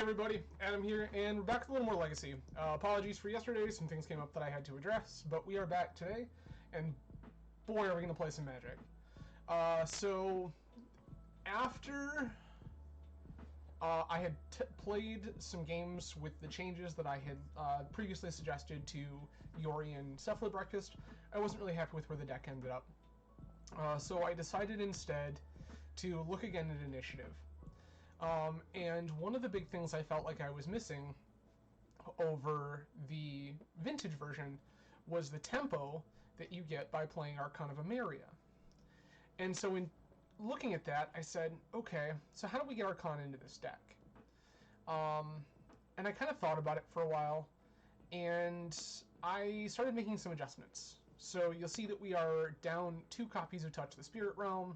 everybody, Adam here, and we're back with a little more Legacy. Apologies for yesterday, some things came up that I had to address, but we are back today, and boy are we going to play some Magic. So, after I had played some games with the changes that I had previously suggested to Yori and Cephalid Breakfast, I wasn't really happy with where the deck ended up. So I decided instead to look again at Initiative. And one of the big things I felt like I was missing over the vintage version was the tempo that you get by playing Archon of Emeria. And so in looking at that, I said, okay, so how do we get Archon into this deck? And I kind of thought about it for a while, and I started making some adjustments. So you'll see that we are down 2 copies of Touch the Spirit Realm.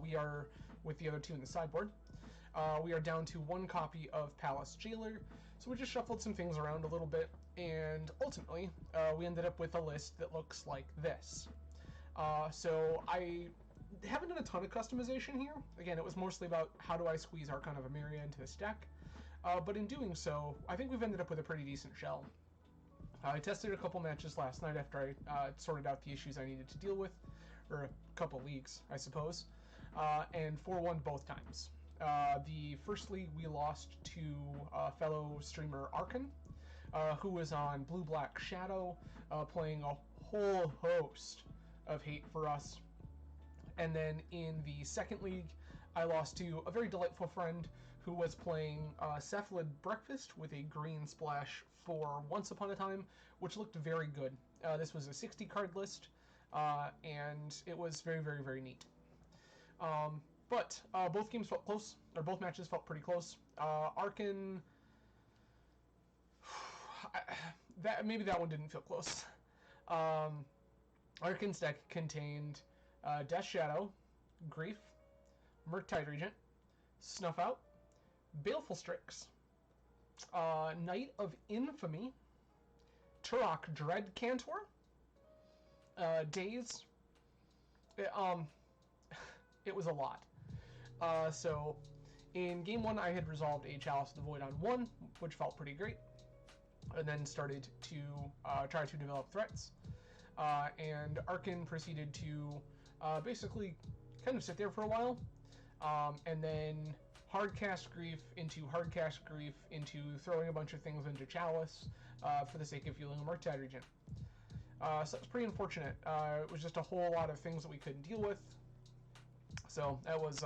We are with the other 2 in the sideboard. We are down to 1 copy of Palace Jailer, so we just shuffled some things around a little bit, and ultimately we ended up with a list that looks like this. So I haven't done a ton of customization here. Again, it was mostly about how do I squeeze Archon of Emeria into this deck, but in doing so, I think we've ended up with a pretty decent shell. I tested a couple matches last night after I sorted out the issues I needed to deal with, or a couple leagues, I suppose, and 4-1 both times. The first league we lost to fellow streamer Archon, who was on Blue-Black Shadow, playing a whole host of hate for us. And then in the second league, I lost to a very delightful friend who was playing Cephalid Breakfast with a green splash for Once Upon a Time, which looked very good. This was a 60-card list, and it was very, very, very neat. But both games felt close, or both matches felt pretty close. Archon, maybe that one didn't feel close. Archon's deck contained Death Shadow, Grief, Murktide Regent, Snuff Out, Baleful Strix, Knight of Infamy, Turok Dread Cantor, Daze. It was a lot. So in game 1, I had resolved a Chalice of the Void on 1, which felt pretty great, and then started to try to develop threats. And Archon proceeded to basically kind of sit there for a while, and then hardcast Grief into hardcast Grief into throwing a bunch of things into Chalice for the sake of fueling a Murktide Regent. So it was pretty unfortunate. It was just a whole lot of things that we couldn't deal with. So that was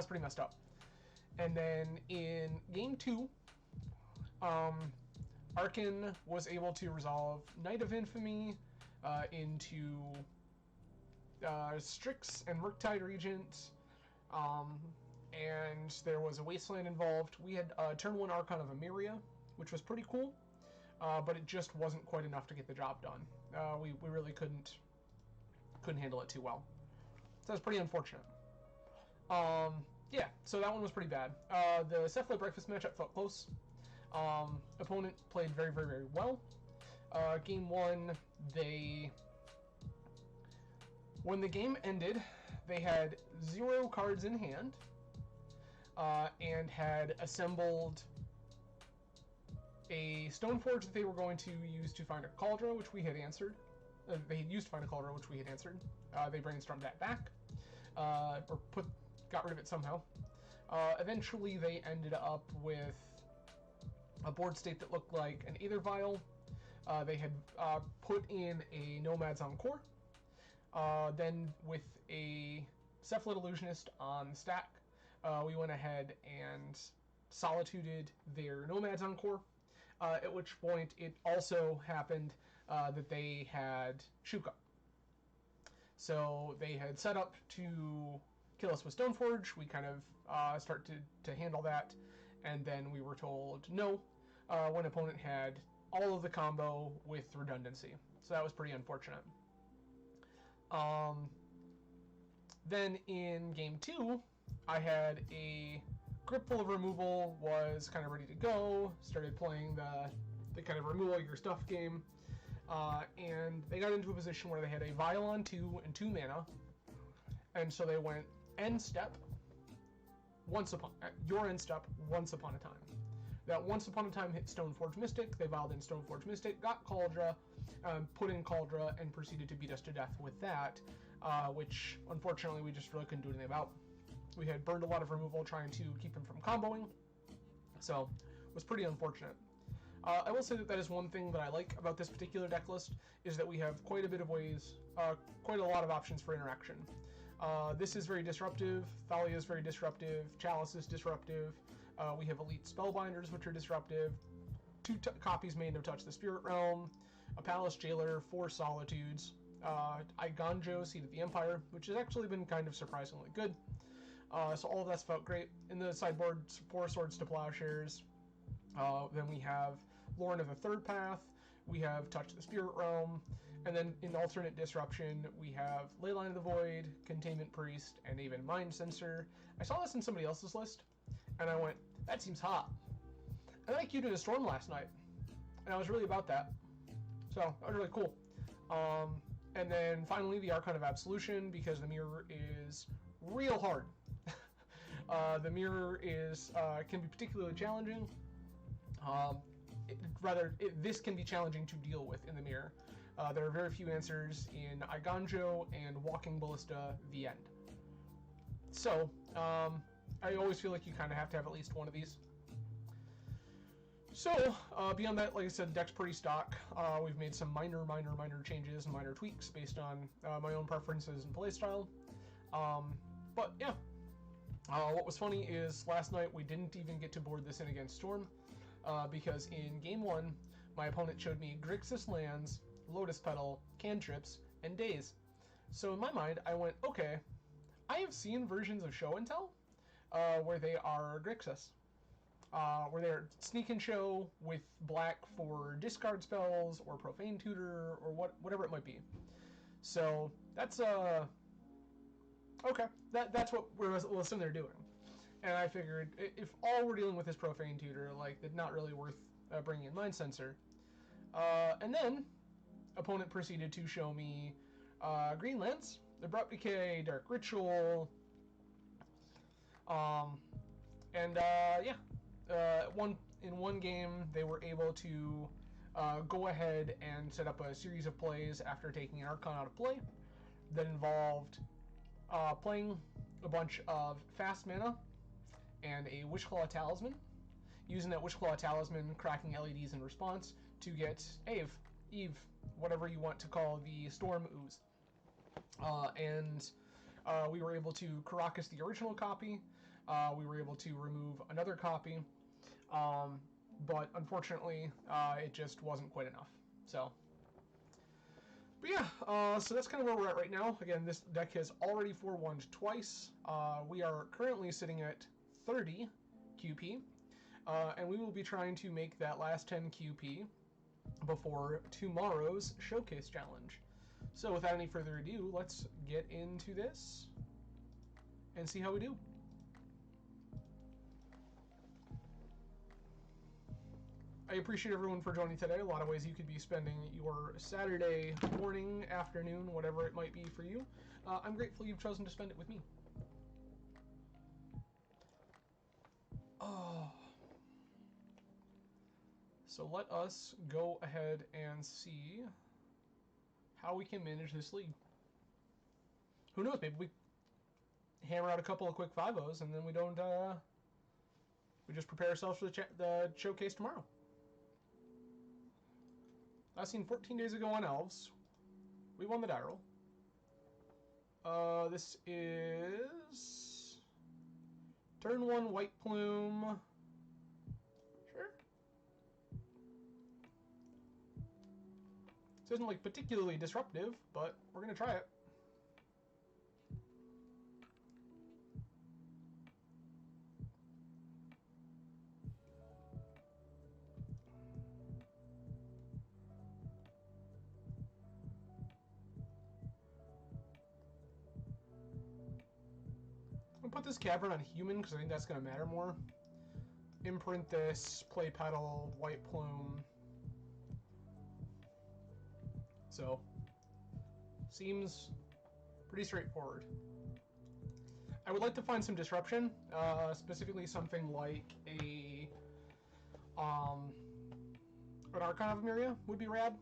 pretty messed up. And then in game 2, Archon was able to resolve Knight of Infamy into Strix and Murktide Regent, and there was a Wasteland involved. We had turn 1 Archon of Emeria, which was pretty cool, but it just wasn't quite enough to get the job done. We really couldn't handle it too well. So that's pretty unfortunate. Yeah, so that one was pretty bad. The Cephalid Breakfast matchup felt close. Opponent played very, very, very well. Game 1, when the game ended, they had 0 cards in hand, and had assembled a Stoneforge that they were going to use to find a Cauldron, which we had answered. They had used to find a Cauldron, which we had answered. They brainstormed that back, or got rid of it somehow. Eventually, they ended up with a board state that looked like an Aether Vial. They had put in a Nomad's Encore. Then with a Cephalid Illusionist on the stack, we went ahead and solituded their Nomad's Encore, at which point it also happened that they had Shuka. So they had set up to kill us with Stoneforge. We kind of started to handle that, and then we were told no when opponent had all of the combo with redundancy. So that was pretty unfortunate. Then in game 2, I had a Grip full of removal, was kind of ready to go, started playing the kind of remove all your stuff game, and they got into a position where they had a Vial on 2 and 2 mana, and so they went end step, your end step, once upon a time. that once upon a time hit Stoneforge Mystic. They filed in Stoneforge Mystic, got Cauldra, put in Cauldra, and proceeded to beat us to death with that, which unfortunately we just really couldn't do anything about. We had burned a lot of removal trying to keep him from comboing, so it was pretty unfortunate. I will say that is one thing that I like about this particular deck list, is that we have quite a bit of ways, quite a lot of options for interaction. This is very disruptive, Thalia is very disruptive, Chalice is disruptive, we have Elite Spellbinders, which are disruptive, 2 copies made of Touch the Spirit Realm, a Palace Jailer, 4 Solitudes, Iganjo, Seed of the Empire, which has actually been kind of surprisingly good. So all of that's felt great. In the sideboard, 4 Swords to Plowshares. Then we have Lorn of the Third Path, we have Touch the Spirit Realm, and then in alternate disruption, we have Leyline of the Void, Containment Priest, and even Mind Sensor. I saw this in somebody else's list, and I went, that seems hot. And then I queued in a Storm last night, and I was really about that. So, that was really cool. And then finally, the Archon of Absolution, because the mirror is real hard. The mirror is can be particularly challenging. This can be challenging to deal with in the mirror. There are very few answers in Iganjo and Walking Ballista, the end. So, I always feel like you kind of have to have at least one of these. So, beyond that, like I said, deck's pretty stock. We've made some minor changes and minor tweaks based on my own preferences and playstyle. But, yeah. What was funny is last night we didn't even get to board this in against Storm, because in Game 1, my opponent showed me Grixis lands, Lotus Petal, Cantrips, and Daze. So in my mind, I went, okay, I have seen versions of Show and Tell where they are Grixis. Where they're Sneak and Show with black for discard spells, or Profane Tutor, or whatever it might be. So that's okay, that's what we'll assume they're doing. And I figured, if all we're dealing with is Profane Tutor, like, it's not really worth bringing in Mind Sensor. And then, opponent proceeded to show me green lands, Abrupt Decay, Dark Ritual, yeah. In one game, they were able to go ahead and set up a series of plays after taking an Archon out of play that involved playing a bunch of fast mana and a Wishclaw Talisman, using that Wishclaw Talisman, cracking LEDs in response to get Eve, whatever you want to call the Storm Ooze. We were able to Karakas the original copy, we were able to remove another copy, but unfortunately, it just wasn't quite enough. So, but yeah, so that's kind of where we're at right now. Again, this deck has already 4-1'd twice. We are currently sitting at 30 QP, and we will be trying to make that last 10 QP before tomorrow's Showcase Challenge. So without any further ado, let's get into this and see how we do. I appreciate everyone for joining today. A lot of ways you could be spending your Saturday morning, afternoon, whatever it might be for you. I'm grateful you've chosen to spend it with me. Oh. So let us go ahead and see how we can manage this league. Who knows, maybe we hammer out a couple of quick 5-0s and then we don't, we just prepare ourselves for the showcase tomorrow. Last seen 14 days ago on Elves. We won the die roll. This is turn 1 White Plume. Sure. This isn't like particularly disruptive, but we're gonna try it. Put this Cavern on Human because I think that's going to matter more. Imprint this, play Petal, White Plume. So, seems pretty straightforward. I would like to find some disruption, specifically something like a An Archon of Emeria would be rad.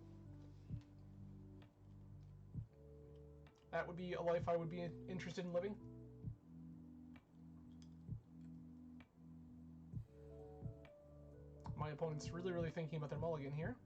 That would be a life I would be interested in living. My opponent's really, really thinking about their mulligan here.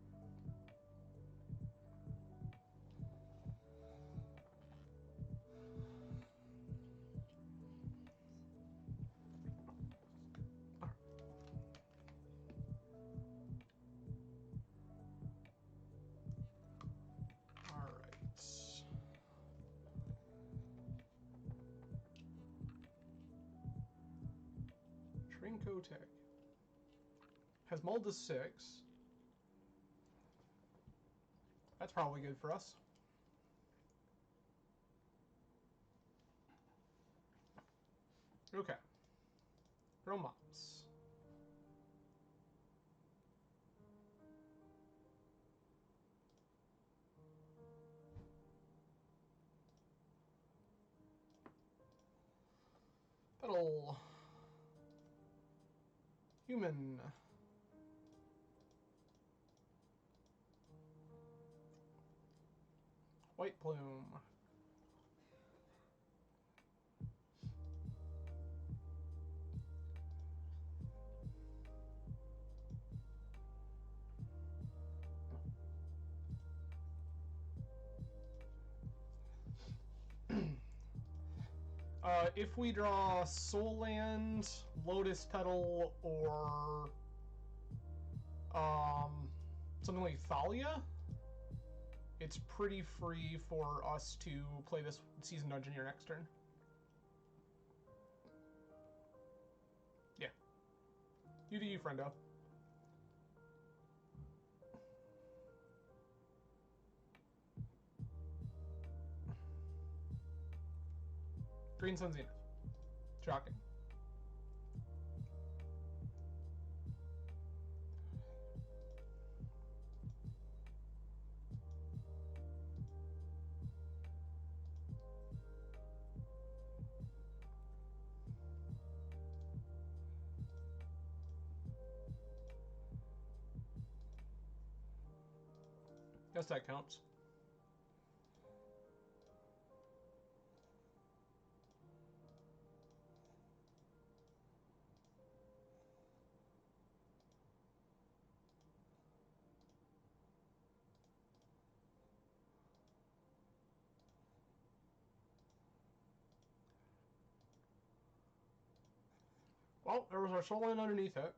Tech has mulled to 6. That's probably good for us. Okay. Throw mops. That'll... Human. White Plume. If we draw Soul Land, Lotus Petal, or something like Thalia, it's pretty free for us to play this season Dungeoneer next turn. Yeah. You do you, friendo. Green Sun Zenith. Shocking. Guess that counts. Well, there was our soul line underneath it.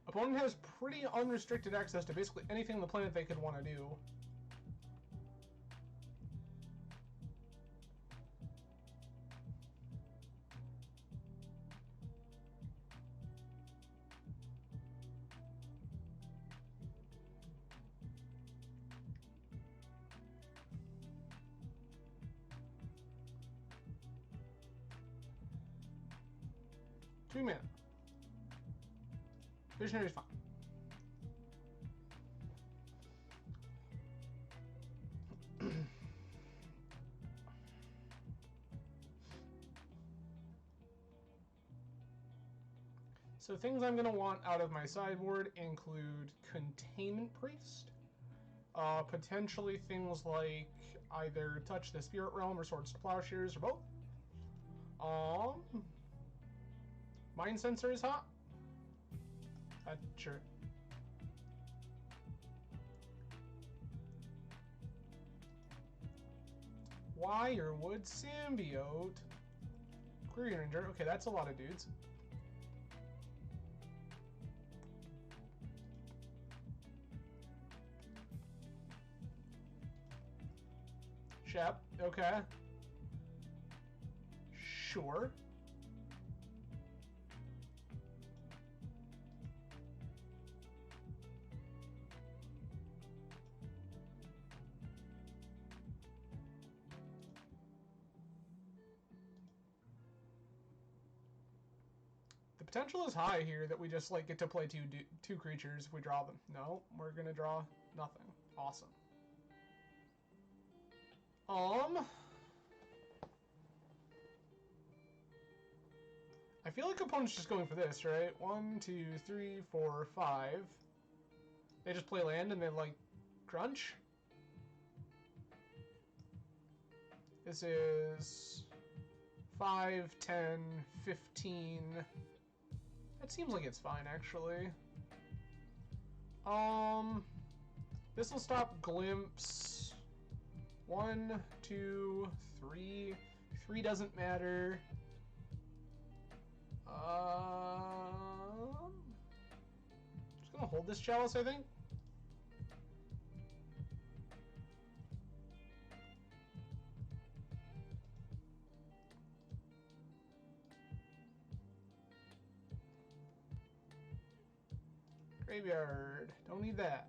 Opponent has pretty unrestricted access to basically anything on the planet they could want to do. Two mana. Visionary's fine. So things I'm going to want out of my sideboard include Containment Priest, potentially things like either Touch the Spirit Realm or Swords to Plowshares or both. Mind Sensor is hot. Sure. Wirewood Symbiote. Query Ranger. Okay, that's a lot of dudes. Shep. Okay. Sure. potential is high here that we just like get to play two creatures if we draw them. No, we're gonna draw nothing. Awesome. I feel like opponent's just going for this, right? 1, 2, 3, 4, 5. They just play land and then like crunch. This is 5, 10, 15. That seems like it's fine, actually. This will stop glimpse. 1, 2, 3. 3 doesn't matter. Just gonna hold this chalice, I think. Graveyard. Don't need that.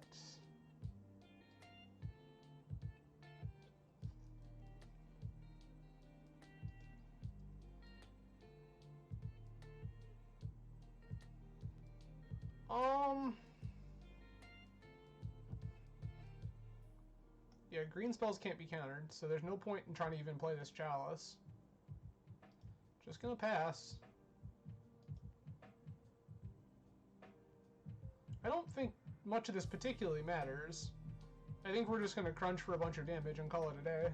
Yeah, green spells can't be countered, so there's no point in trying to even play this chalice. Just gonna pass. I don't think much of this particularly matters. I think we're just gonna crunch for a bunch of damage and call it a day.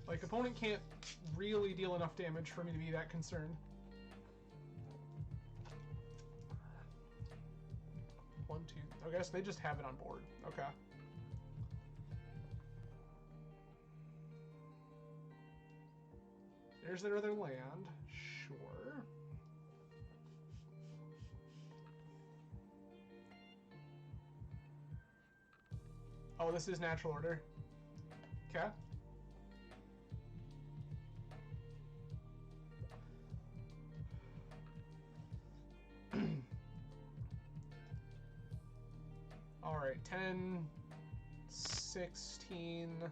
Like, opponent can't really deal enough damage for me to be that concerned. 1, 2. I guess they just have it on board. Okay. There's their other land. Sure. Oh, this is natural order. Okay. Alright, 10, 16,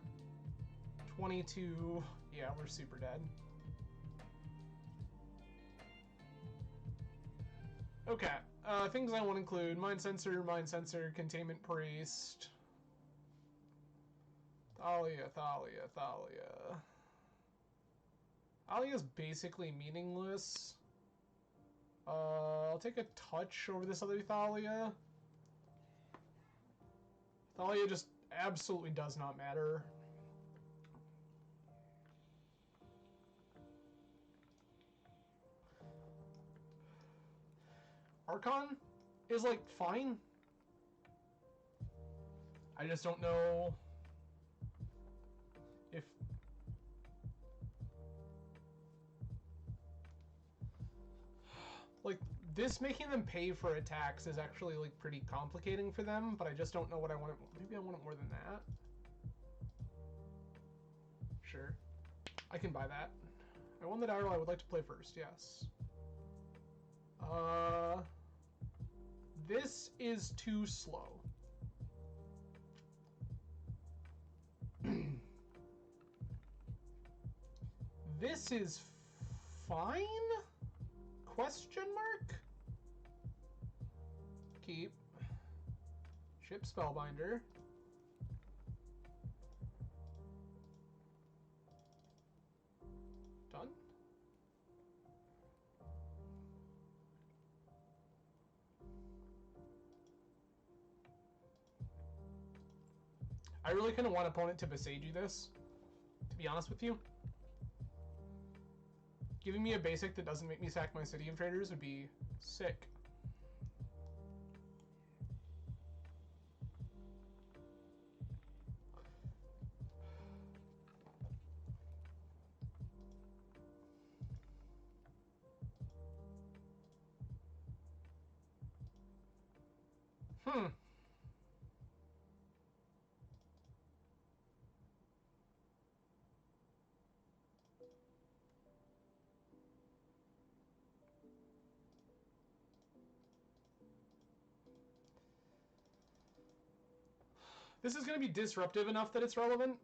22. Yeah, we're super dead. Okay, things I want to include. Mind Sensor, Containment Priest. Thalia. Thalia's basically meaningless. I'll take a touch over this other Thalia. Thalia just absolutely does not matter. Archon is, like, fine. I just don't know if... Like, this making them pay for attacks is actually, like, pretty complicating for them, but I just don't know what I want it... Maybe I want it more than that? Sure. I can buy that. I won the die roll I would like to play first, yes. This is too slow. This is fine? Question mark? Keep. Ship Spellbinder. Done? I really kind of want opponent to Beseiju this, to be honest with you. Giving me a basic that doesn't make me sack my City of Traders would be sick. This is going to be disruptive enough that it's relevant.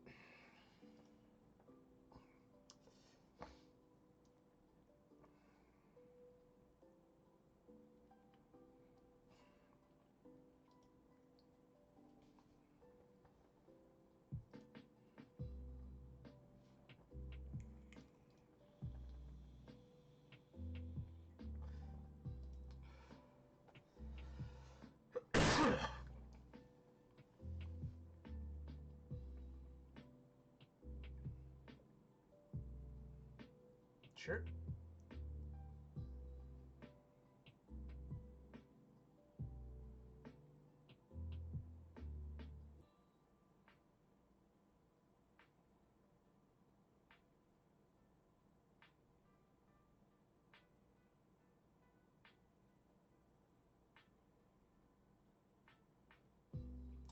Sure.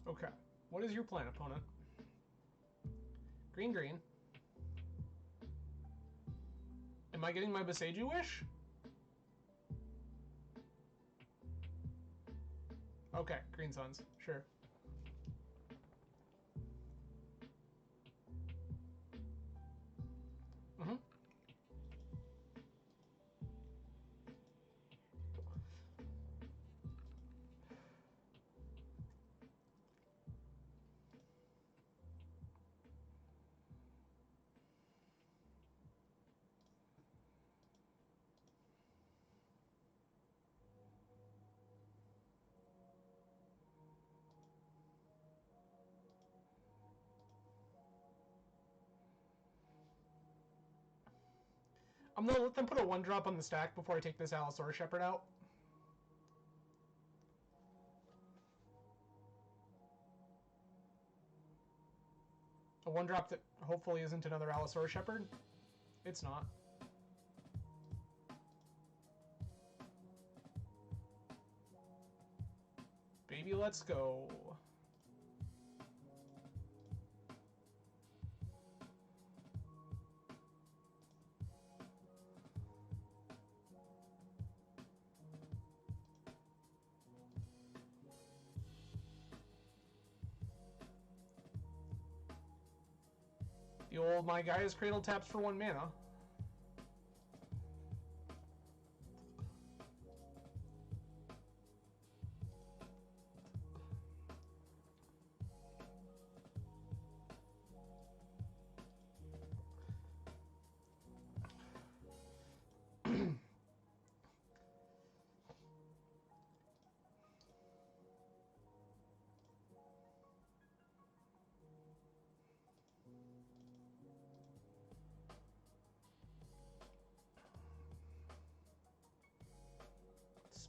Okay. What is your plan, opponent? Green, green. Am I getting my Boseiju wish? Okay, green suns. Sure. Mm-hmm. I'm gonna let them put a 1-drop on the stack before I take this Allosaurus Shepherd out. A 1-drop that hopefully isn't another Allosaurus Shepherd. It's not. Baby, let's go. The old my guy is cradle taps for 1 mana.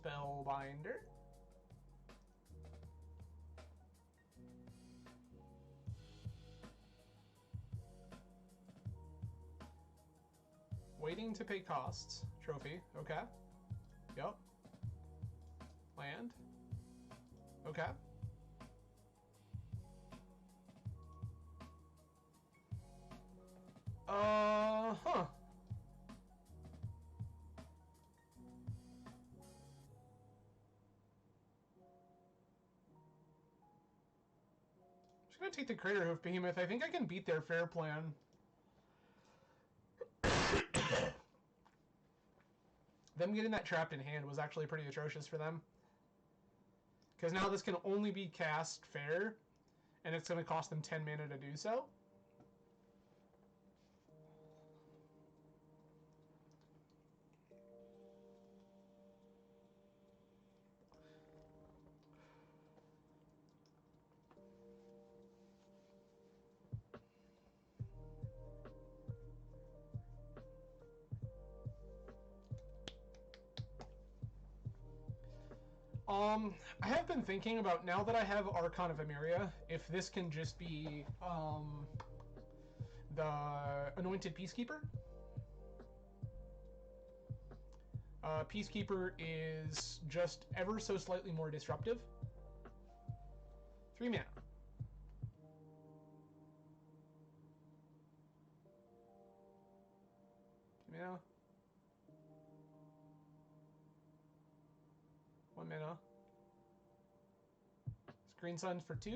Spellbinder. Waiting to pay costs. Trophy. Okay. Yep. Land. Okay. Huh. Just gonna take the Crater Hoof Behemoth. I think I can beat their fair plan. Them getting that trapped in hand was actually pretty atrocious for them. Because now this can only be cast fair, and it's going to cost them 10 mana to do so. I have been thinking about, now that I have Archon of Emeria, if this can just be, the Anointed Peacekeeper. Peacekeeper is just ever so slightly more disruptive. 3 mana. Mana. 1 mana. Green Suns for 2.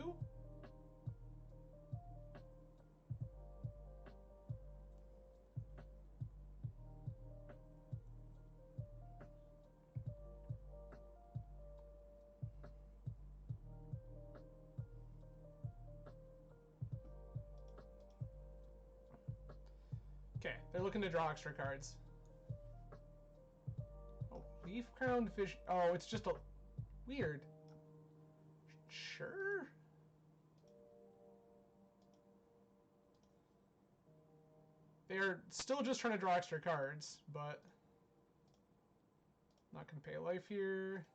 Okay, they're looking to draw extra cards. Oh, Leaf Crowned Fish. Oh, it's just a weird. Sure. They're still just trying to draw extra cards, but not going to pay life here.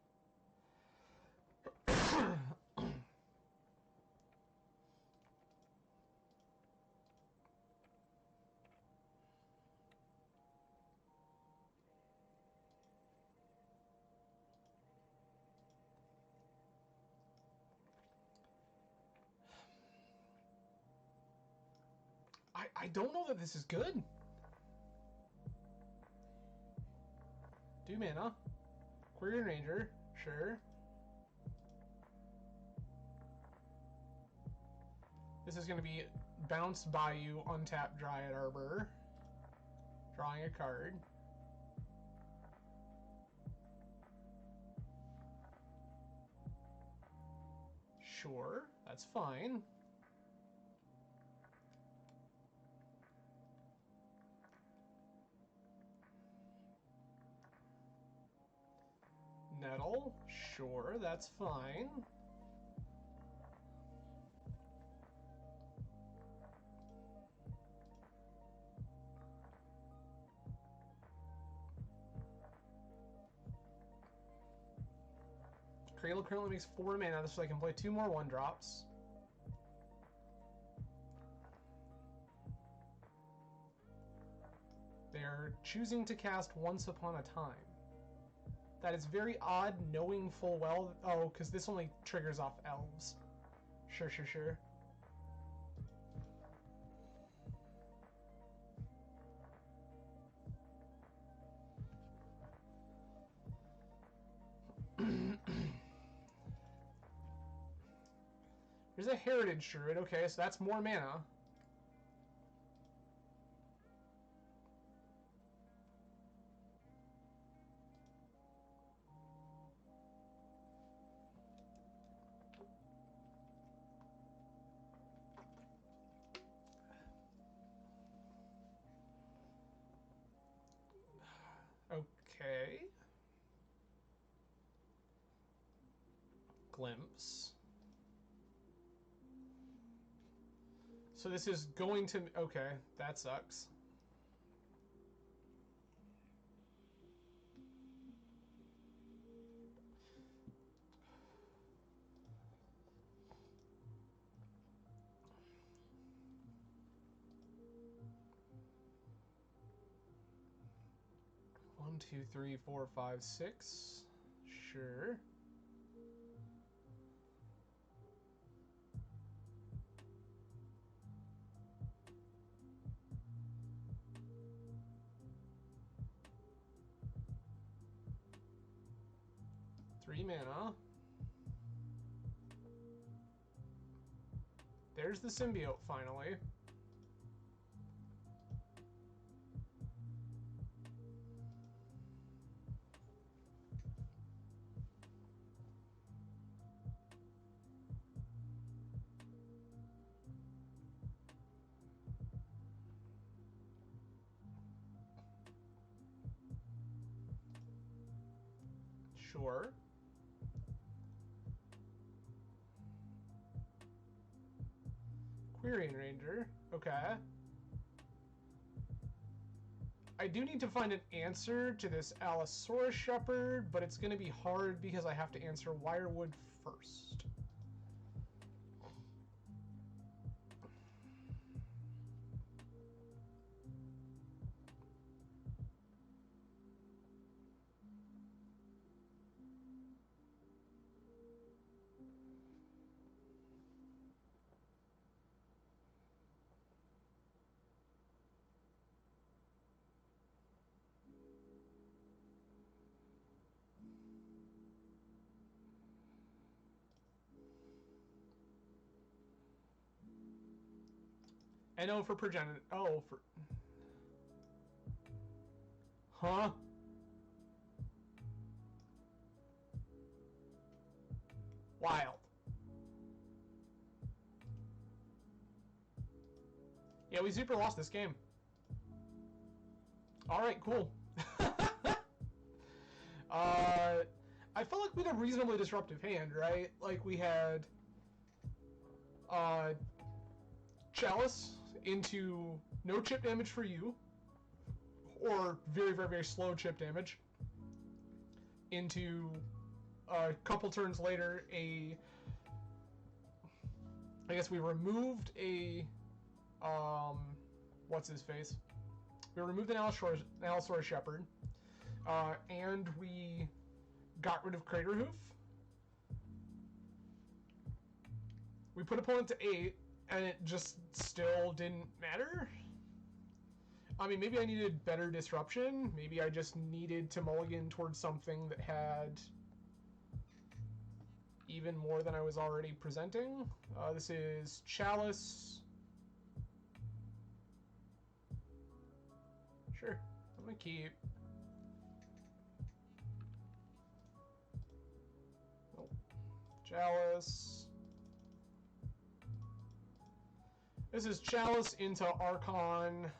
I don't know that this is good. 2 mana. Query Ranger, sure. This is going to be Bounce Bayou, untap Dryad Arbor. Drawing a card. Sure, that's fine. Nettle, sure, that's fine. Cradle currently makes 4 mana, so I can play 2 more 1-drops. They're choosing to cast Once Upon a Time. That is very odd, knowing full well... Oh, because this only triggers off elves. Sure, sure, sure. There's a Heritage Druid. Okay, so that's more mana. Okay. Glimpse. So this is going to... Okay, that sucks. One, two, three, four, five, six. Sure. Three mana. There's the symbiote, finally. Sure. Query Ranger. Okay. I do need to find an answer to this Allosaurus Shepherd, but it's going to be hard because I have to answer Wirewood first. And oh, for progenitor. Oh, for... Huh? Wild. Yeah, we super lost this game. Alright, cool. I felt like we had a reasonably disruptive hand, right? Like we had... Chalice into no chip damage for you, or very, very, very slow chip damage, into a couple turns later, I guess we removed a, what's his face? We removed an Allosaurus Shepherd, and we got rid of Craterhoof. We put opponent to 8, and it just still didn't matter. I mean, maybe I needed better disruption. Maybe I just needed to mulligan towards something that had even more than I was already presenting. This is Chalice. Sure, I'm gonna keep. Nope. Chalice. This is Chalice into Archon.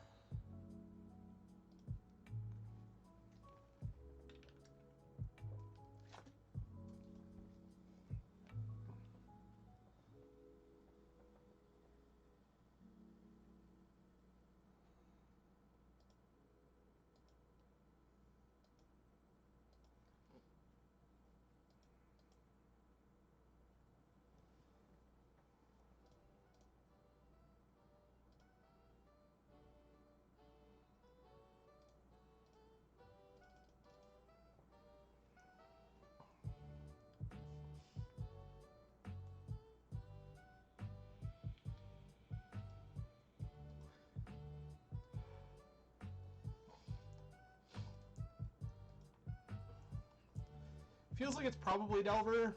Feels like it's probably Delver.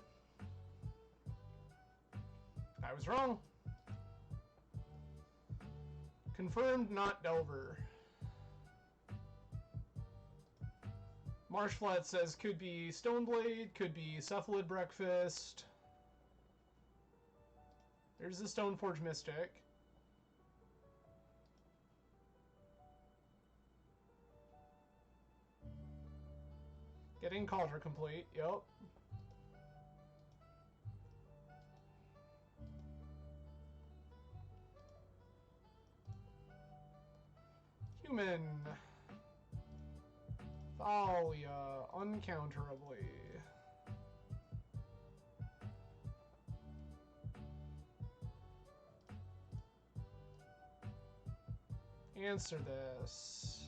I was wrong. Confirmed, not Delver. Marshflat says could be Stoneblade, could be Cephalid Breakfast. There's the Stoneforge Mystic. Getting Cauldron complete, yep. Human. Thalia, uncounterably. Answer this.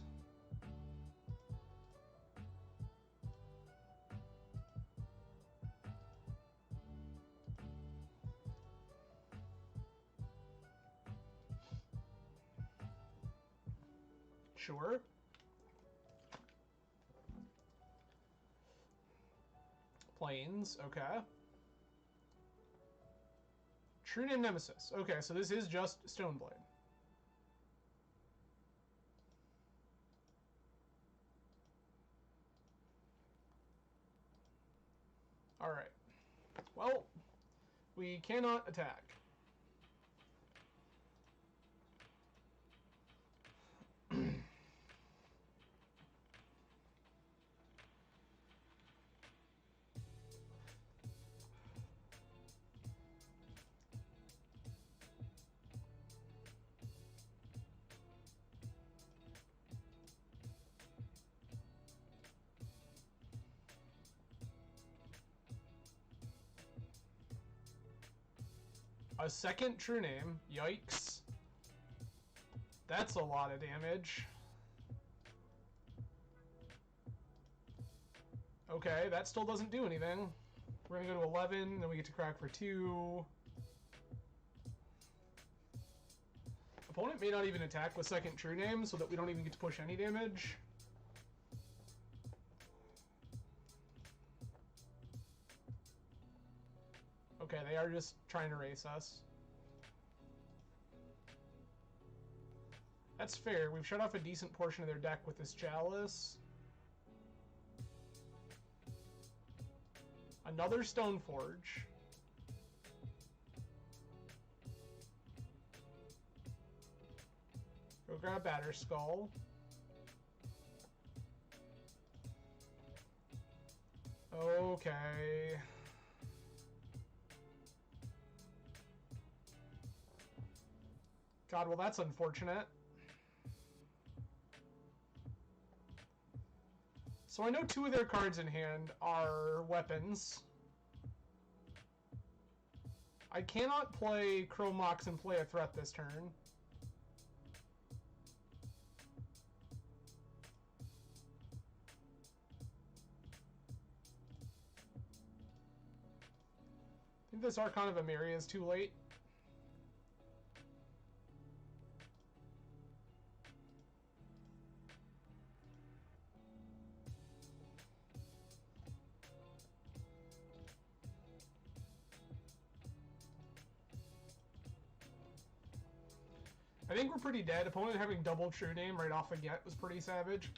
Sure. Planes, okay. True Name Nemesis. Okay, so this is just Stoneblade. Alright. Well, we cannot attack. A second True Name. Yikes. That's a lot of damage. Okay, that still doesn't do anything. We're gonna go to 11, then we get to crack for 2. Opponent may not even attack with second True Name, so that we don't even get to push any damage. Okay, they are just trying to race us. That's fair. We've shut off a decent portion of their deck with this Chalice. Another Stoneforge. Go grab Batterskull. Okay. God, well that's unfortunate. So I know 2 of their cards in hand are weapons. I cannot play Chromox and play a threat this turn. I think this Archon of Emeria is too late. I think we're pretty dead. Opponent having double True Name right off the get was pretty savage.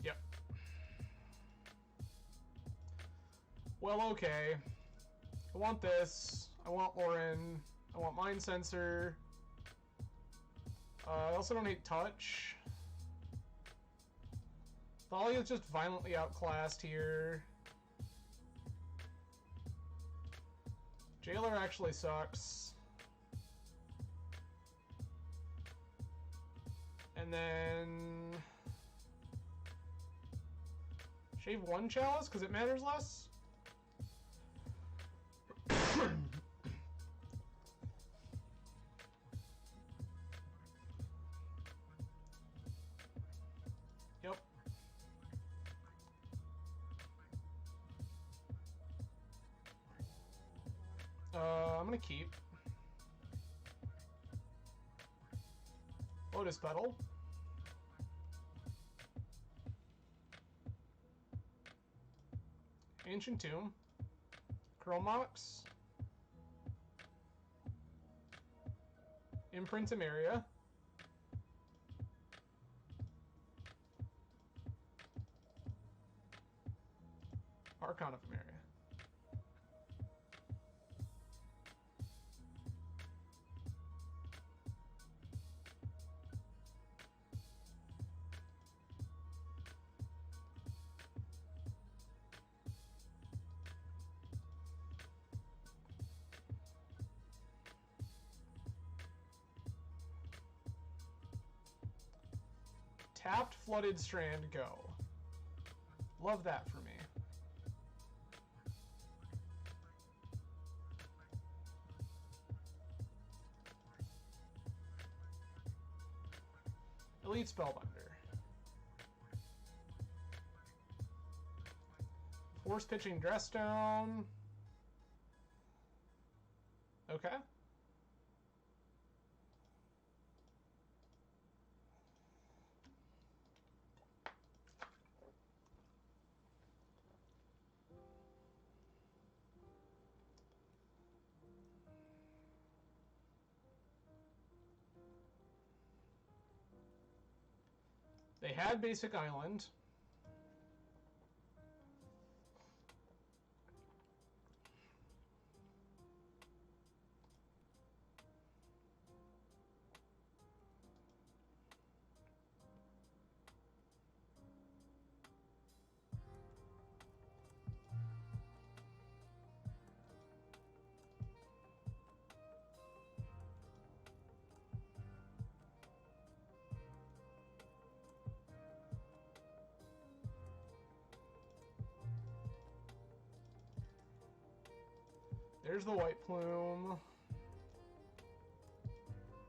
Yep. Well, okay. I want this. I want Lauren. I want Mind Sensor. I also don't hate Touch. Thalia's just violently outclassed here. Jailer actually sucks. And then... Shave 1 Chalice, because it matters less? Yep. I'm gonna keep. Lotus Petal. Ancient Tomb. Chromox. Imprint Emeria. Archon of Emeria. Tapped, Flooded Strand, go. Love that for me. Elite Spellbinder. Force Pitching Dress Down. Okay. They had Basic Island. There's the White Plume.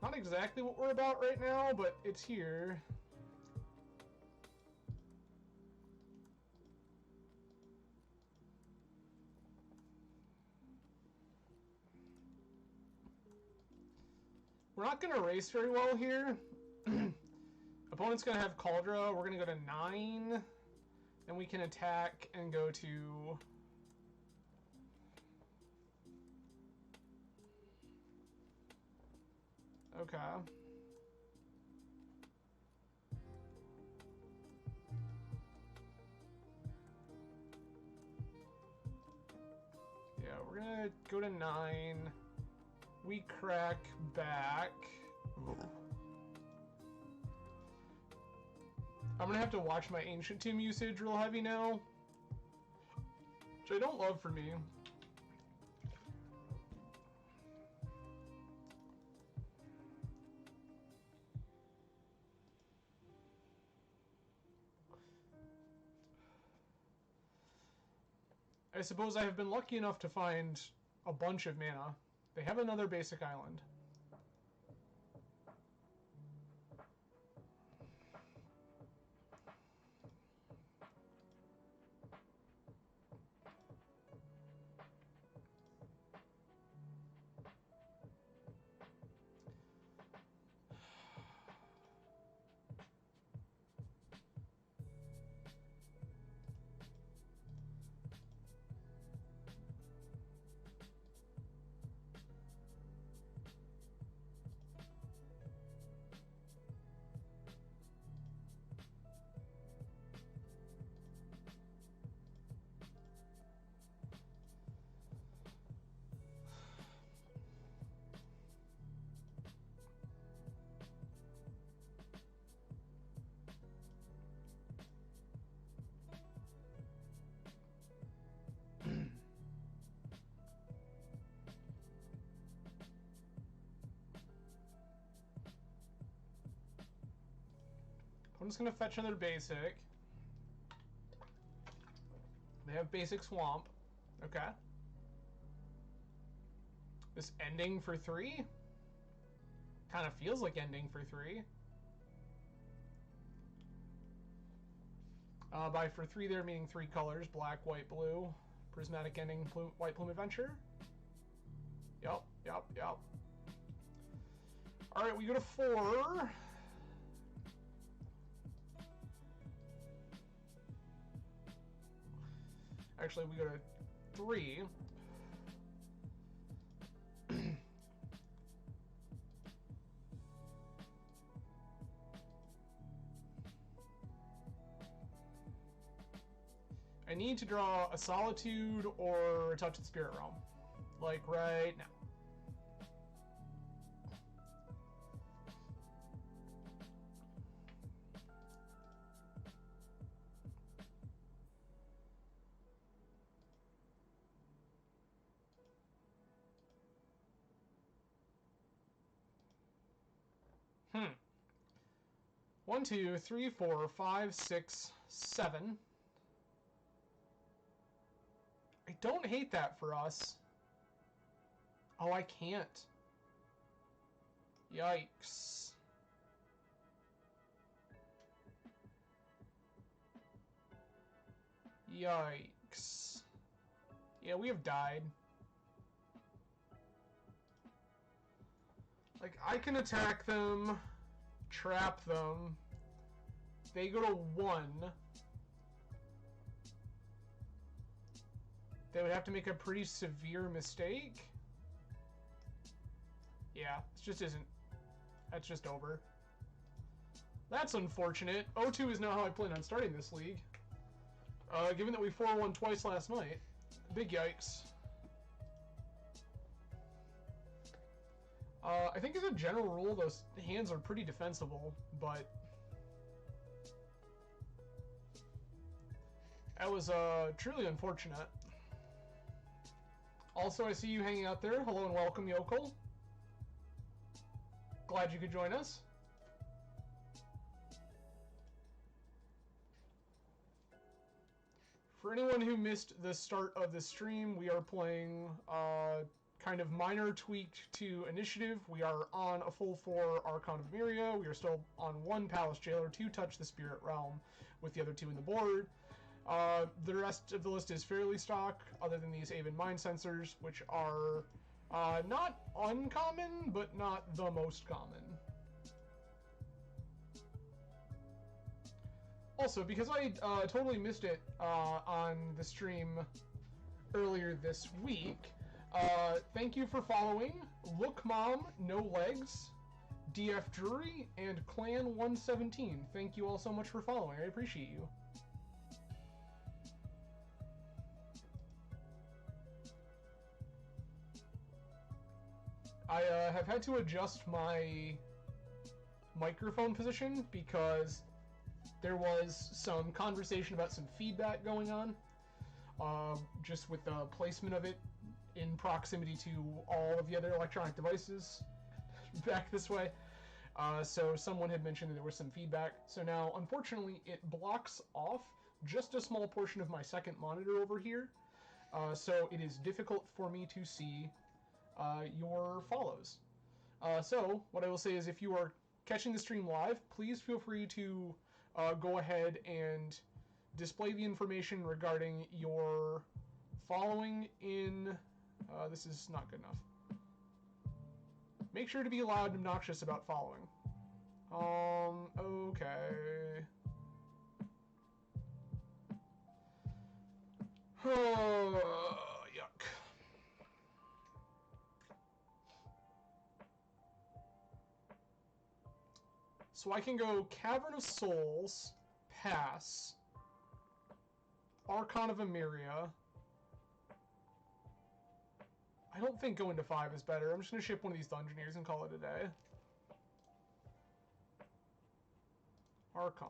Not exactly what we're about right now, but it's here. We're not going to race very well here. Opponent's going to have Cauldra. We're going to go to 9. Then we can attack and go to... Okay. we're gonna go to 9. We crack back. I'm gonna have to watch my Ancient Tomb usage real heavy now, which I don't love for me. I suppose I have been lucky enough to find a bunch of mana. They have another basic island. I'm just gonna fetch another basic. They have basic swamp. Okay. This ending for 3? Kind of feels like ending for 3. By for 3 there meaning 3 colors, black, white, blue. Prismatic ending, white plume adventure. Yup. Alright, we go to 4. Actually, we go to 3. I need to draw a Solitude or a Touch of the Spirit Realm. Like right now. One, 2, 3, 4, 5, 6, 7. I don't hate that for us. Oh, I can't. Yikes. Yikes. Yeah, we have died. Like, I can attack them, trap them. They go to 1. They would have to make a pretty severe mistake. Yeah, it just isn't. That's just over. That's unfortunate. 0-2 is not how I plan on starting this league. Given that we 4-1 twice last night. Big yikes. I think as a general rule, those hands are pretty defensible, but that was truly unfortunate. Also, I see you hanging out there. Hello and welcome, Yokel. Glad you could join us. For anyone who missed the start of the stream, we are playing kind of minor tweaked to initiative. We are on a full 4 Archon of Myria. We are still on 1 Palace Jailer to touch the Spirit Realm with the other 2 in the board. The rest of the list is fairly stock, other than these Aven Mind Sensors, which are not uncommon, but not the most common. Also, because I totally missed it on the stream earlier this week, thank you for following Look Mom, No Legs, DF Drury, and Clan 117. Thank you all so much for following. I appreciate you. I have had to adjust my microphone position because there was some conversation about some feedback going on, just with the placement of it in proximity to all of the other electronic devices back this way. So someone had mentioned that there was some feedback. So now, unfortunately, it blocks off just a small portion of my second monitor over here. So it is difficult for me to see your follows. So what I will say is, if you are catching the stream live, please feel free to go ahead and display the information regarding your following in... this is not good enough. Make sure to be loud and obnoxious about following. Okay. Yuck. So I can go Cavern of Souls, pass, Archon of Emeria. I don't think going to 5 is better. I'm just going to ship one of these Dungeoneers and call it a day. Archon.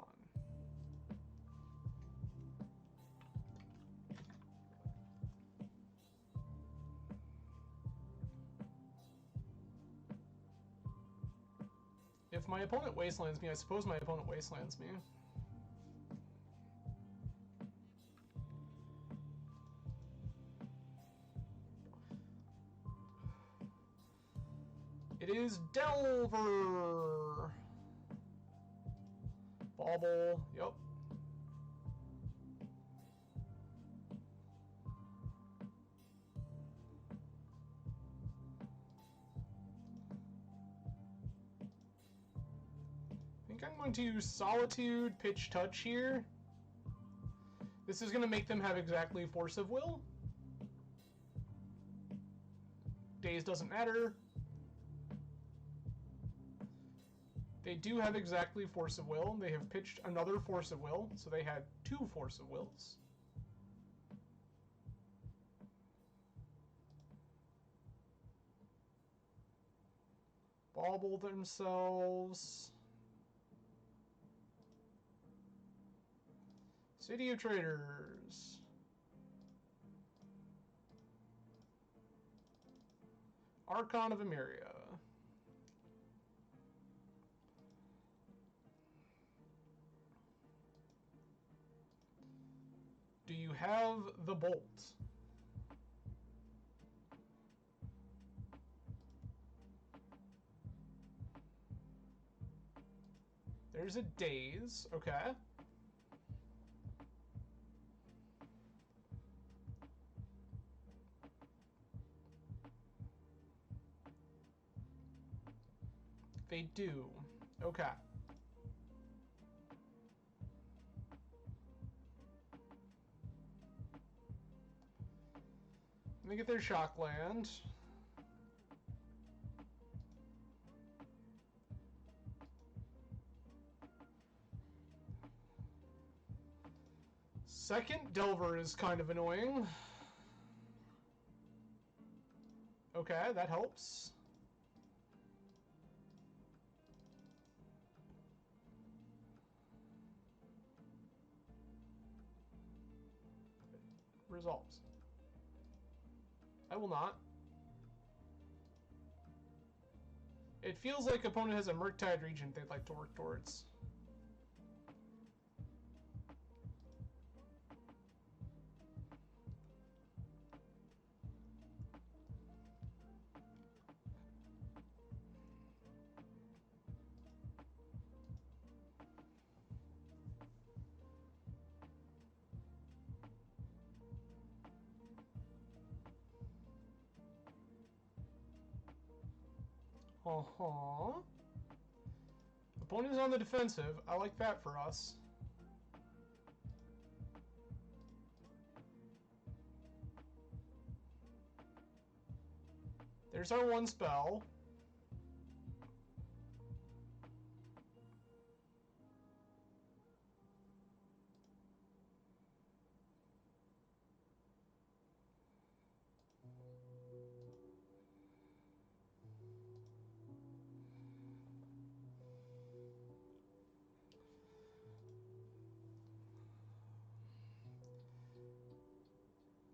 If my opponent wastelands me, I suppose my opponent wastelands me. It is Delver! Bauble, yep. I think I'm going to Solitude, Pitch Touch here. This is going to make them have exactly Force of Will. Days doesn't matter. They do have exactly Force of Will. They have pitched another Force of Will, so they had 2 Force of Wills. Bauble themselves. City of Traders. Archon of Emeria. Do you have the bolt? There's a daze, okay. They do, okay. Let me get their Shockland. Second Delver is kind of annoying. Okay, that helps. Resolves. I will not. It feels like opponent has a Murktide Regent they'd like to work towards. Uh-huh. Opponent is on the defensive. I like that for us. There's our one spell.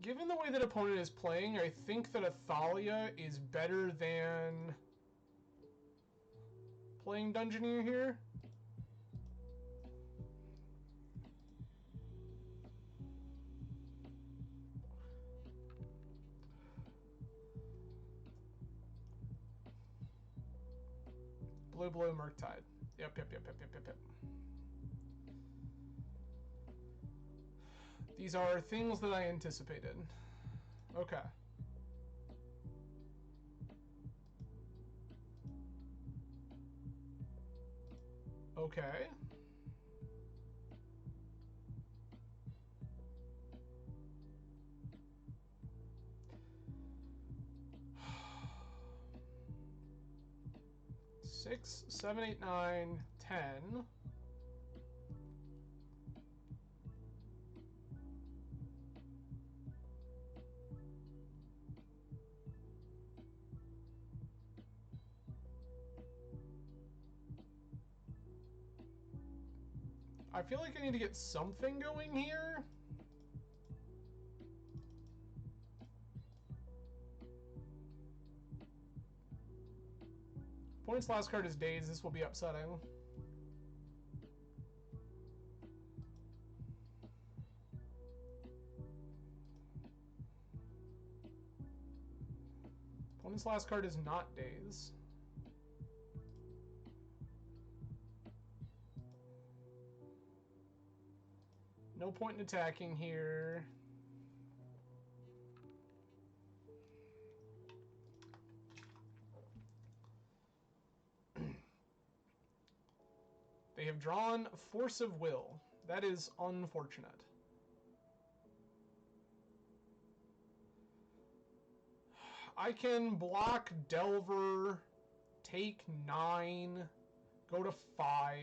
Given the way that opponent is playing, I think that Athalia is better than playing Dungeoneer here. Blue, Murktide. Yep. These are things that I anticipated. Okay. Okay. Six, 7, 8, 9, 10. I feel like I need to get something going here. Opponent's last card is Daze. This will be upsetting. Opponent's last card is not Daze. No point in attacking here. They have drawn Force of Will. That is unfortunate. I can block Delver, take 9, go to 5.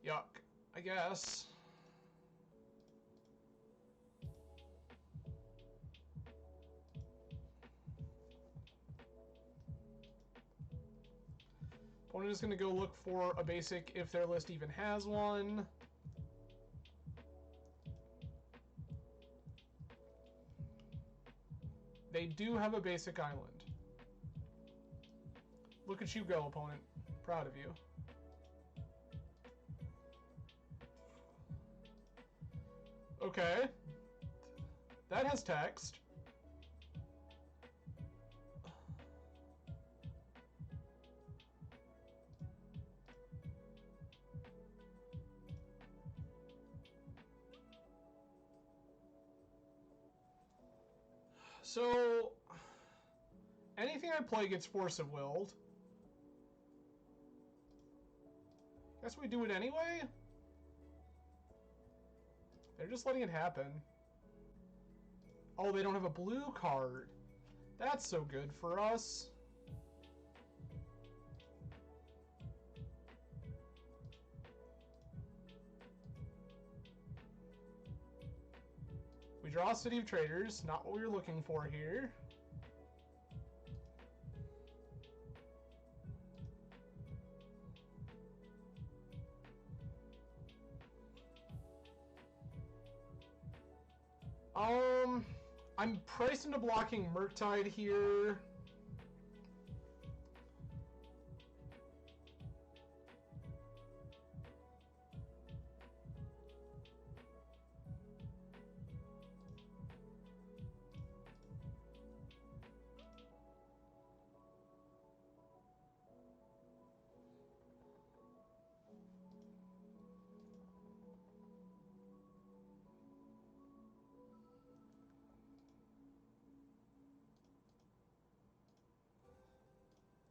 Yuck, I guess. Opponent is going to go look for a basic if their list even has one. They do have a basic island. Look at you go, opponent. Proud of you. Okay. That has text. So, anything I play gets Force of Willed. Guess we do it anyway? They're just letting it happen. Oh, they don't have a blue card. That's so good for us. We draw City of Traders, not what we were looking for here. I'm priced into blocking Murktide here.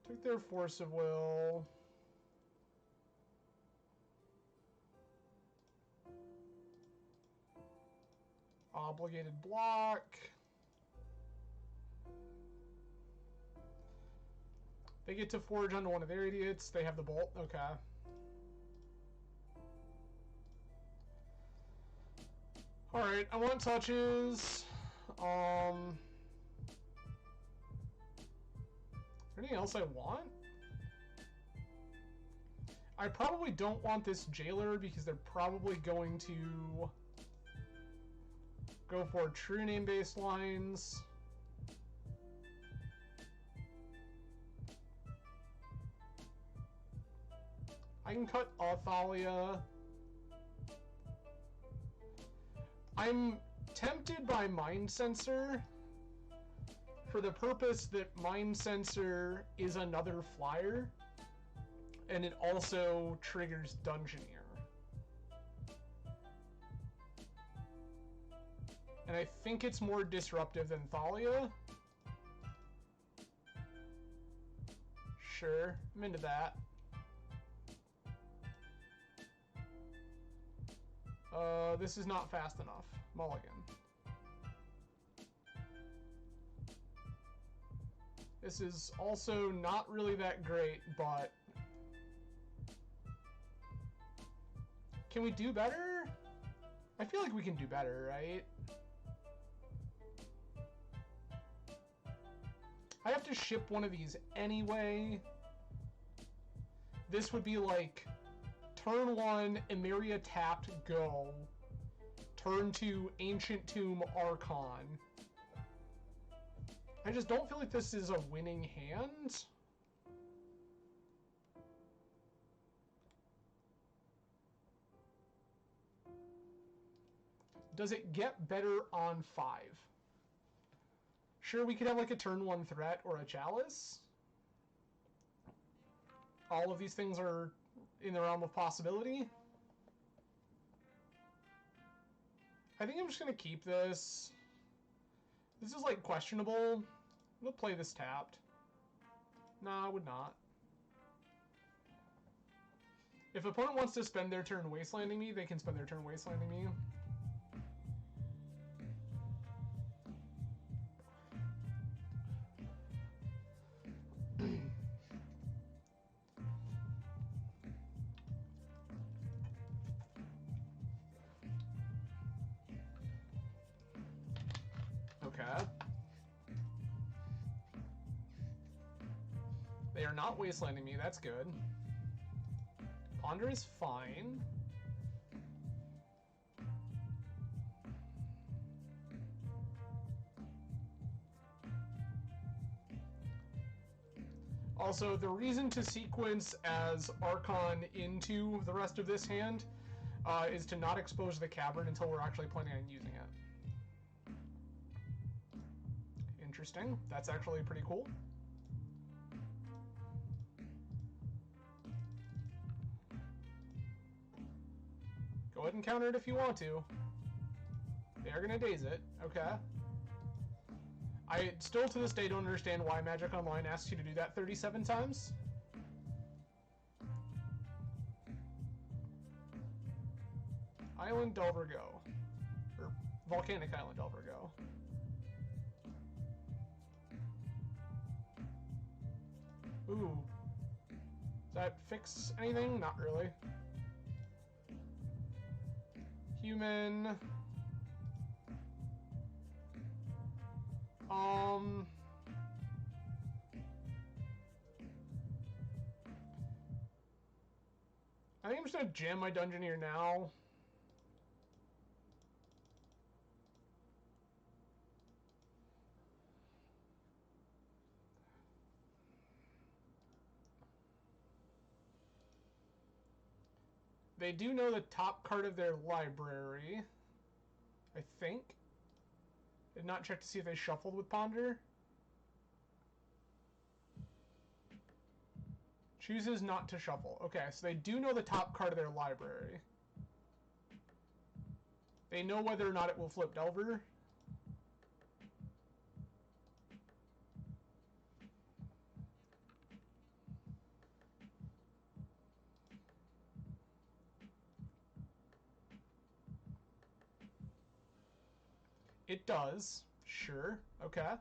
Took their Force of Will. Obligated block. They get to forge onto one of their idiots. They have the bolt. Okay. Alright, I want touches. Anything else I want? I probably don't want this jailer because they're probably going to Go for true name based lines. I can cut Athalia. I'm tempted by Mind Sensor for the purpose that Mind Sensor is another flyer, and it also triggers Dungeoneer. And I think it's more disruptive than Thalia. Sure, I'm into that. This is not fast enough. Mulligan. This is also not really that great, but... Can we do better? I feel like we can do better, right? I have to ship one of these anyway. This would be like... Turn 1, Emeria tapped, go. Turn 2, Ancient Tomb, Archon. I just don't feel like this is a winning hand. Does it get better on 5? Sure, we could have like a turn 1 threat or a chalice. All of these things are in the realm of possibility. I think I'm just gonna keep this. This is like questionable. We'll play this tapped. Nah, I would not. If opponent wants to spend their turn wastelanding me, they can spend their turn wastelanding me. Okay. They are not wastelanding me, that's good. Ponder is fine. Also, the reason to sequence as Archon into the rest of this hand is to not expose the cavern until we're actually planning on using it. Interesting. That's actually pretty cool. Go ahead and counter it if you want to. They are going to daze it. Okay. I still to this day don't understand why Magic Online asks you to do that 37 times. Island Delver go. Or Volcanic Island Delver go. Ooh. Does that fix anything? Not really. Human. I think I'm just gonna jam my Dungeoneer now. They do know the top card of their library, I think. Did not check to see if they shuffled with Ponder. Chooses not to shuffle. Okay, so they do know the top card of their library. They know whether or not it will flip Delver. It does. Sure. Okay.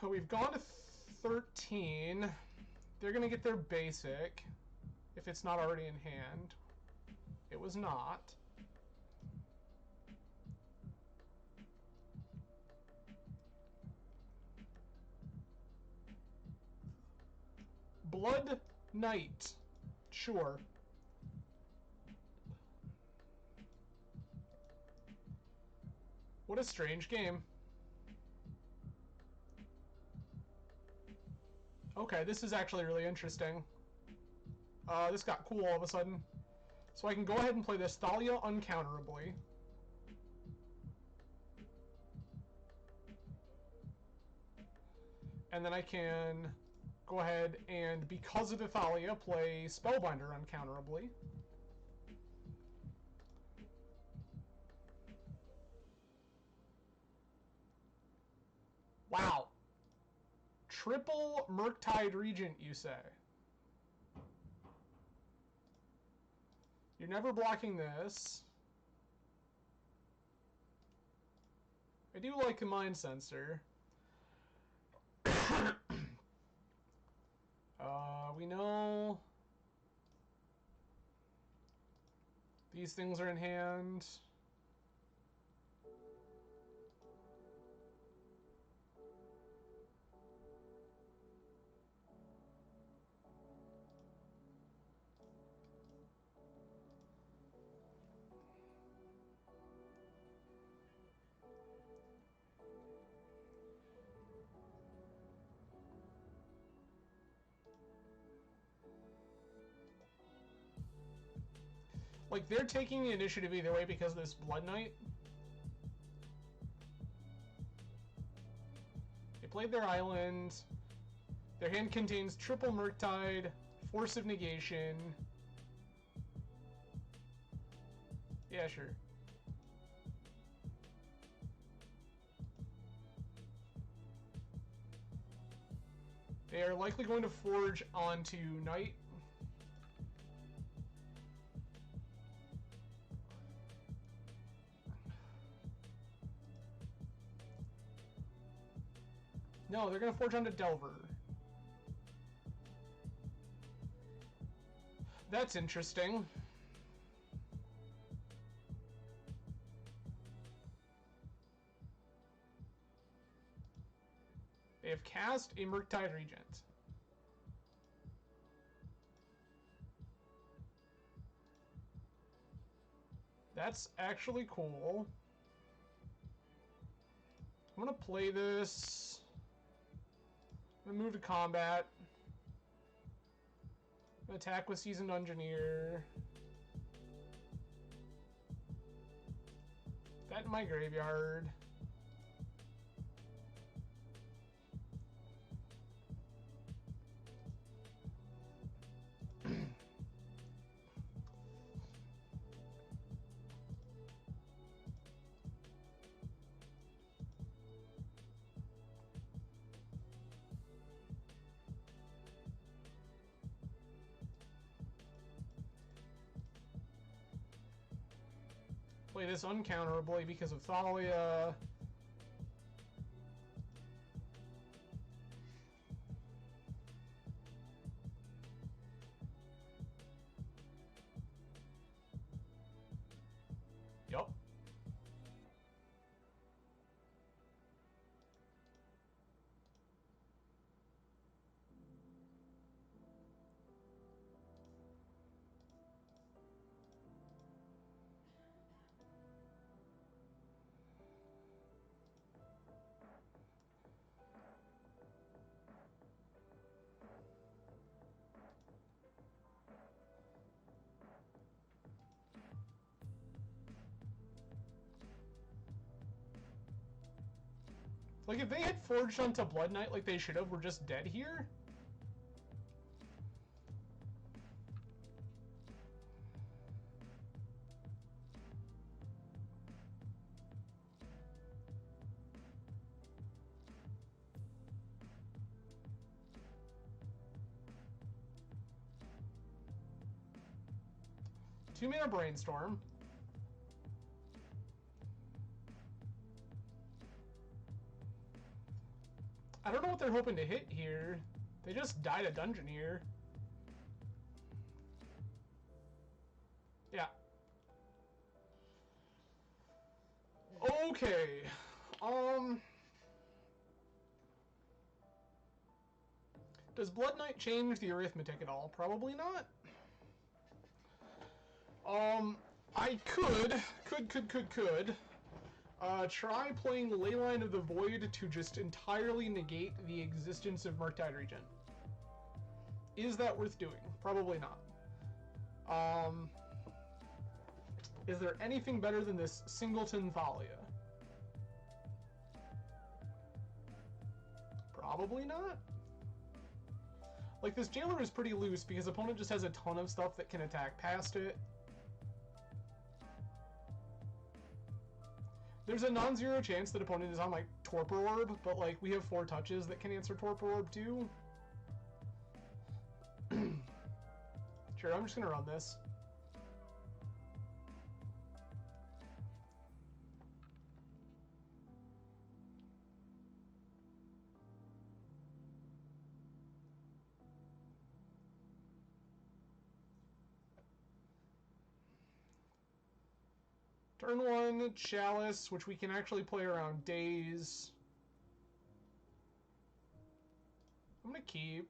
We've gone to 13. They're going to get their basic, if it's not already in hand. It was not. Blood Knight. Sure. What a strange game. Okay, this is actually really interesting. This got cool all of a sudden. So I can go ahead and play this Thalia uncounterably. And then I can go ahead and, because of the Thalia, play Spellbinder uncounterably. Wow. Triple Murktide Regent, you say? You're never blocking this. I do like the Mind Sensor. We know these things are in hand. Like, they're taking the initiative either way because of this Blood Knight. They played their island. Their hand contains triple Murktide, Force of Negation. Yeah, sure. They are likely going to forge onto Knight. No, they're going to forge onto Delver. That's interesting. They have cast a Murktide Regent. That's actually cool. I'm going to play this. I'm going to move to combat. Attack with Seasoned Dungeoneer. That in my graveyard. Play this uncounterably because of Thalia. Yup. Like, if they had forged onto Blood Knight like they should have, we're just dead here? Two-mana Brainstorm. I don't know what they're hoping to hit here. They just died a Dungeoneer. Yeah. Okay. Does Blood Knight change the arithmetic at all? Probably not. I could try playing Leyline of the Void to just entirely negate the existence of Murktide Regent. Is that worth doing? Probably not. Is there anything better than this Singleton Thalia? Probably not. Like, this Jailer is pretty loose because opponent just has a ton of stuff that can attack past it. There's a non-zero chance that opponent is on, like, Torpor Orb, but, like, we have 4 touches that can answer Torpor Orb, too. Sure, I'm just gonna run this. Turn 1, Chalice, which we can actually play around Daze. I'm gonna keep.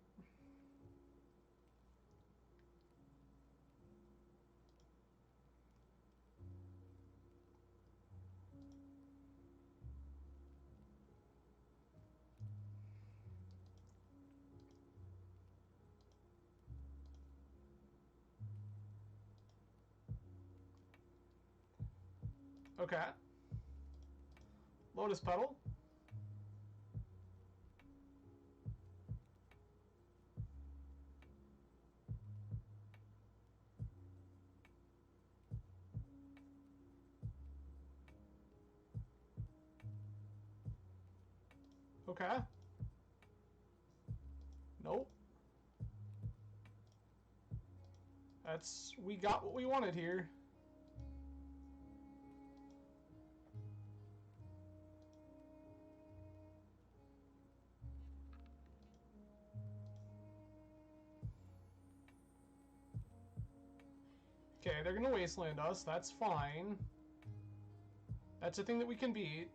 Okay. Lotus Petal. Okay. Nope. We got what we wanted here. Okay, they're gonna wasteland us. That's fine. That's a thing that we can beat.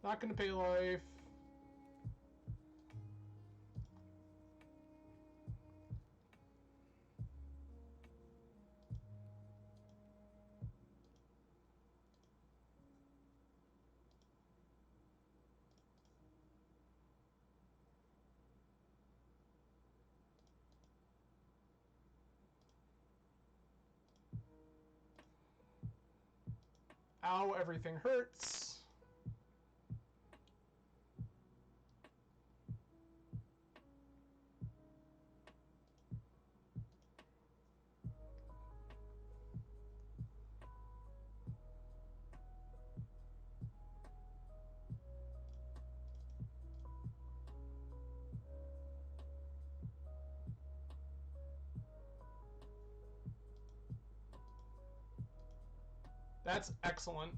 Not gonna pay life. Ow, everything hurts. That's excellent.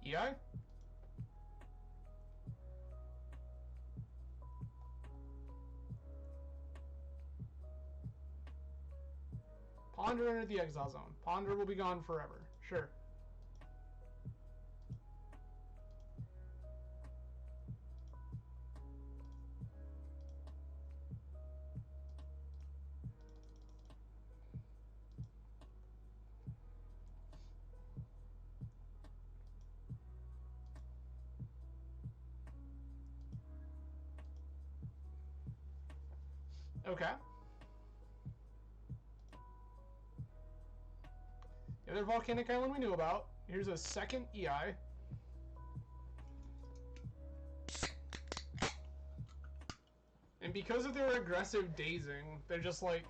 EI? Ponder entered the exile zone. Ponder will be gone forever. Sure. Okay. The other volcanic island we knew about. Here's a second EI. And because of their aggressive dazing, they're just like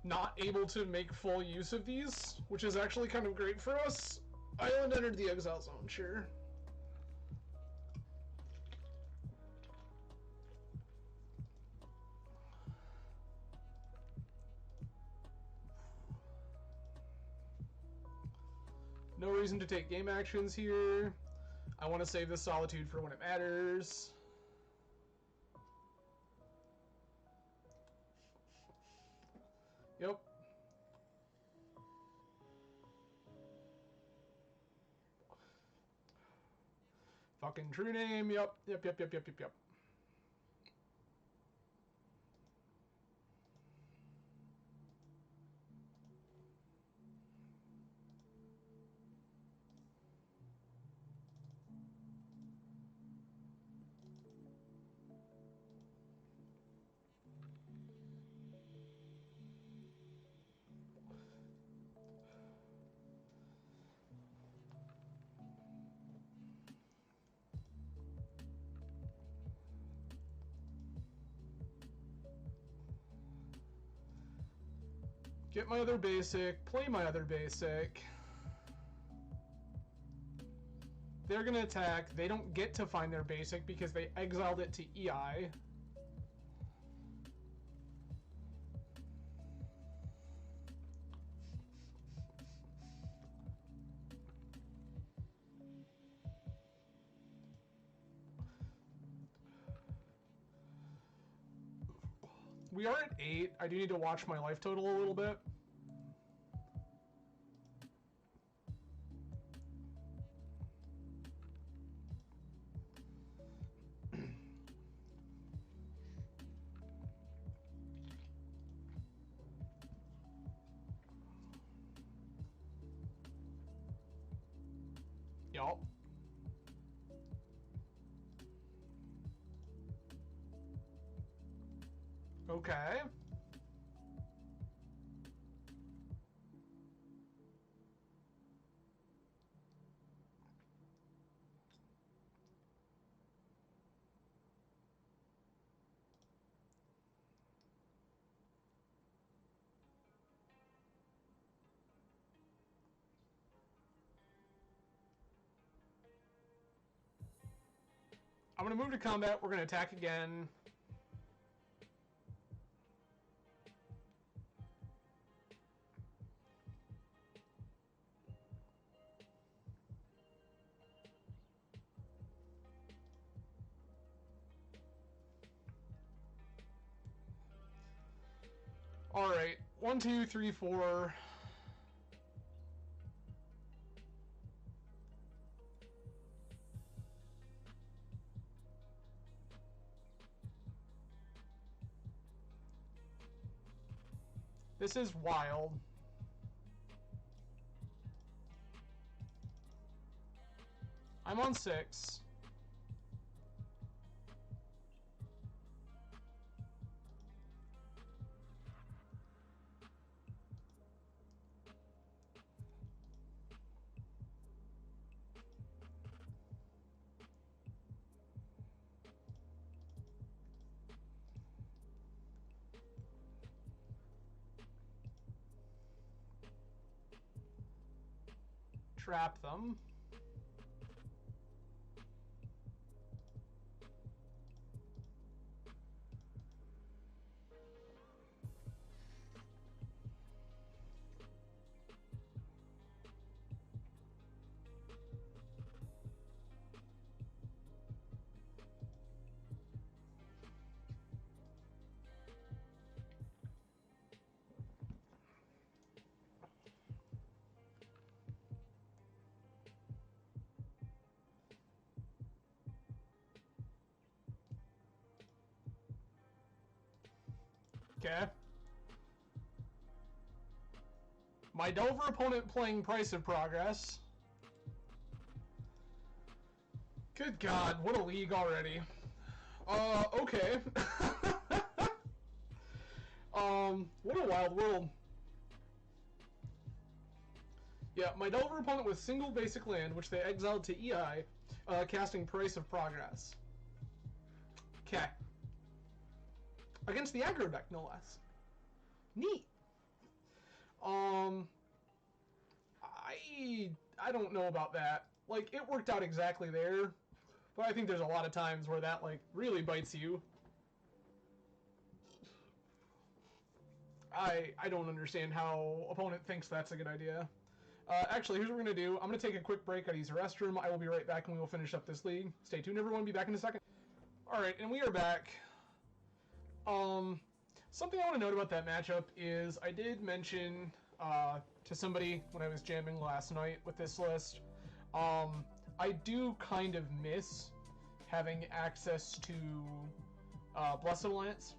not able to make full use of these, which is actually kind of great for us. Island entered the exile zone, sure. No reason to take game actions here. I want to save the Solitude for when it matters. Yep. Fucking true name. Yep. Yep. Get my other basic, play my other basic. They're gonna attack. They don't get to find their basic because they exiled it to EI. We are at 8. I do need to watch my life total a little bit. Yup. Okay. I'm going to move to combat. We're going to attack again. All right. 1, 2, 3, 4. This is wild. I'm on 6. Trap them. Okay. My Delver opponent playing Price of Progress. Good God, what a league already. Okay. What a wild world. Yeah, my Delver opponent with single basic land, which they exiled to EI, casting Price of Progress. Okay. Against the aggro deck, no less. Neat. I don't know about that. Like, it worked out exactly there, but I think there's a lot of times where that, like, really bites you. I don't understand how opponent thinks that's a good idea. Actually, here's what we're going to do. I'm going to take a quick break. I use the restroom. I will be right back and we will finish up this league. Stay tuned, everyone. Be back in a second. Alright, and we are back. Something I want to note about that matchup is I did mention to somebody when I was jamming last night with this list, I do kind of miss having access to Blessed Alliance.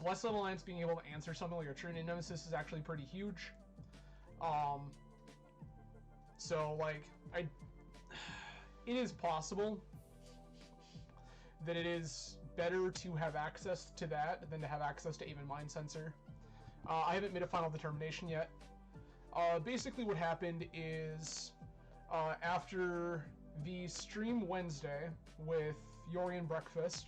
Blessed Alliance being able to answer something like a True Nemesis is actually pretty huge. So, like, it is possible that it is better to have access to that than to have access to Even Mind Sensor. I haven't made a final determination yet. Basically what happened is, after the stream Wednesday with Yorian Breakfast,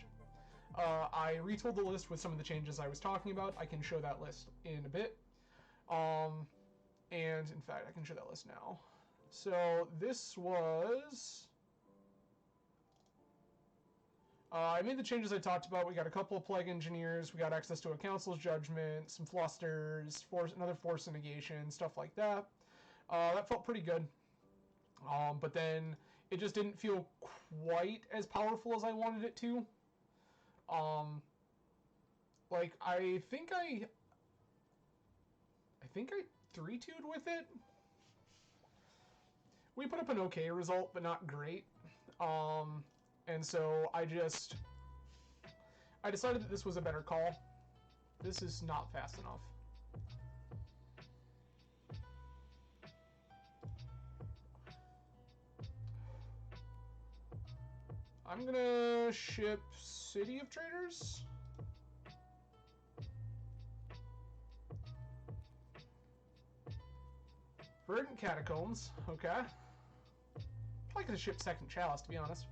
I retooled the list with some of the changes I was talking about. I can show that list in a bit. And in fact, I can show that list now. So this was... I made the changes I talked about. We got a couple of Plague Engineers, we got access to a Council's Judgment, some Flusters, another Force of Negation, stuff like that. That felt pretty good. But then it just didn't feel quite as powerful as I wanted it to. Like, I think I 3-2'd with it. We put up an okay result, but not great. And so I decided that this was a better call. This is not fast enough. I'm gonna ship City of Traders. Verdant Catacombs, okay. I'd like to ship Second Chalice, to be honest.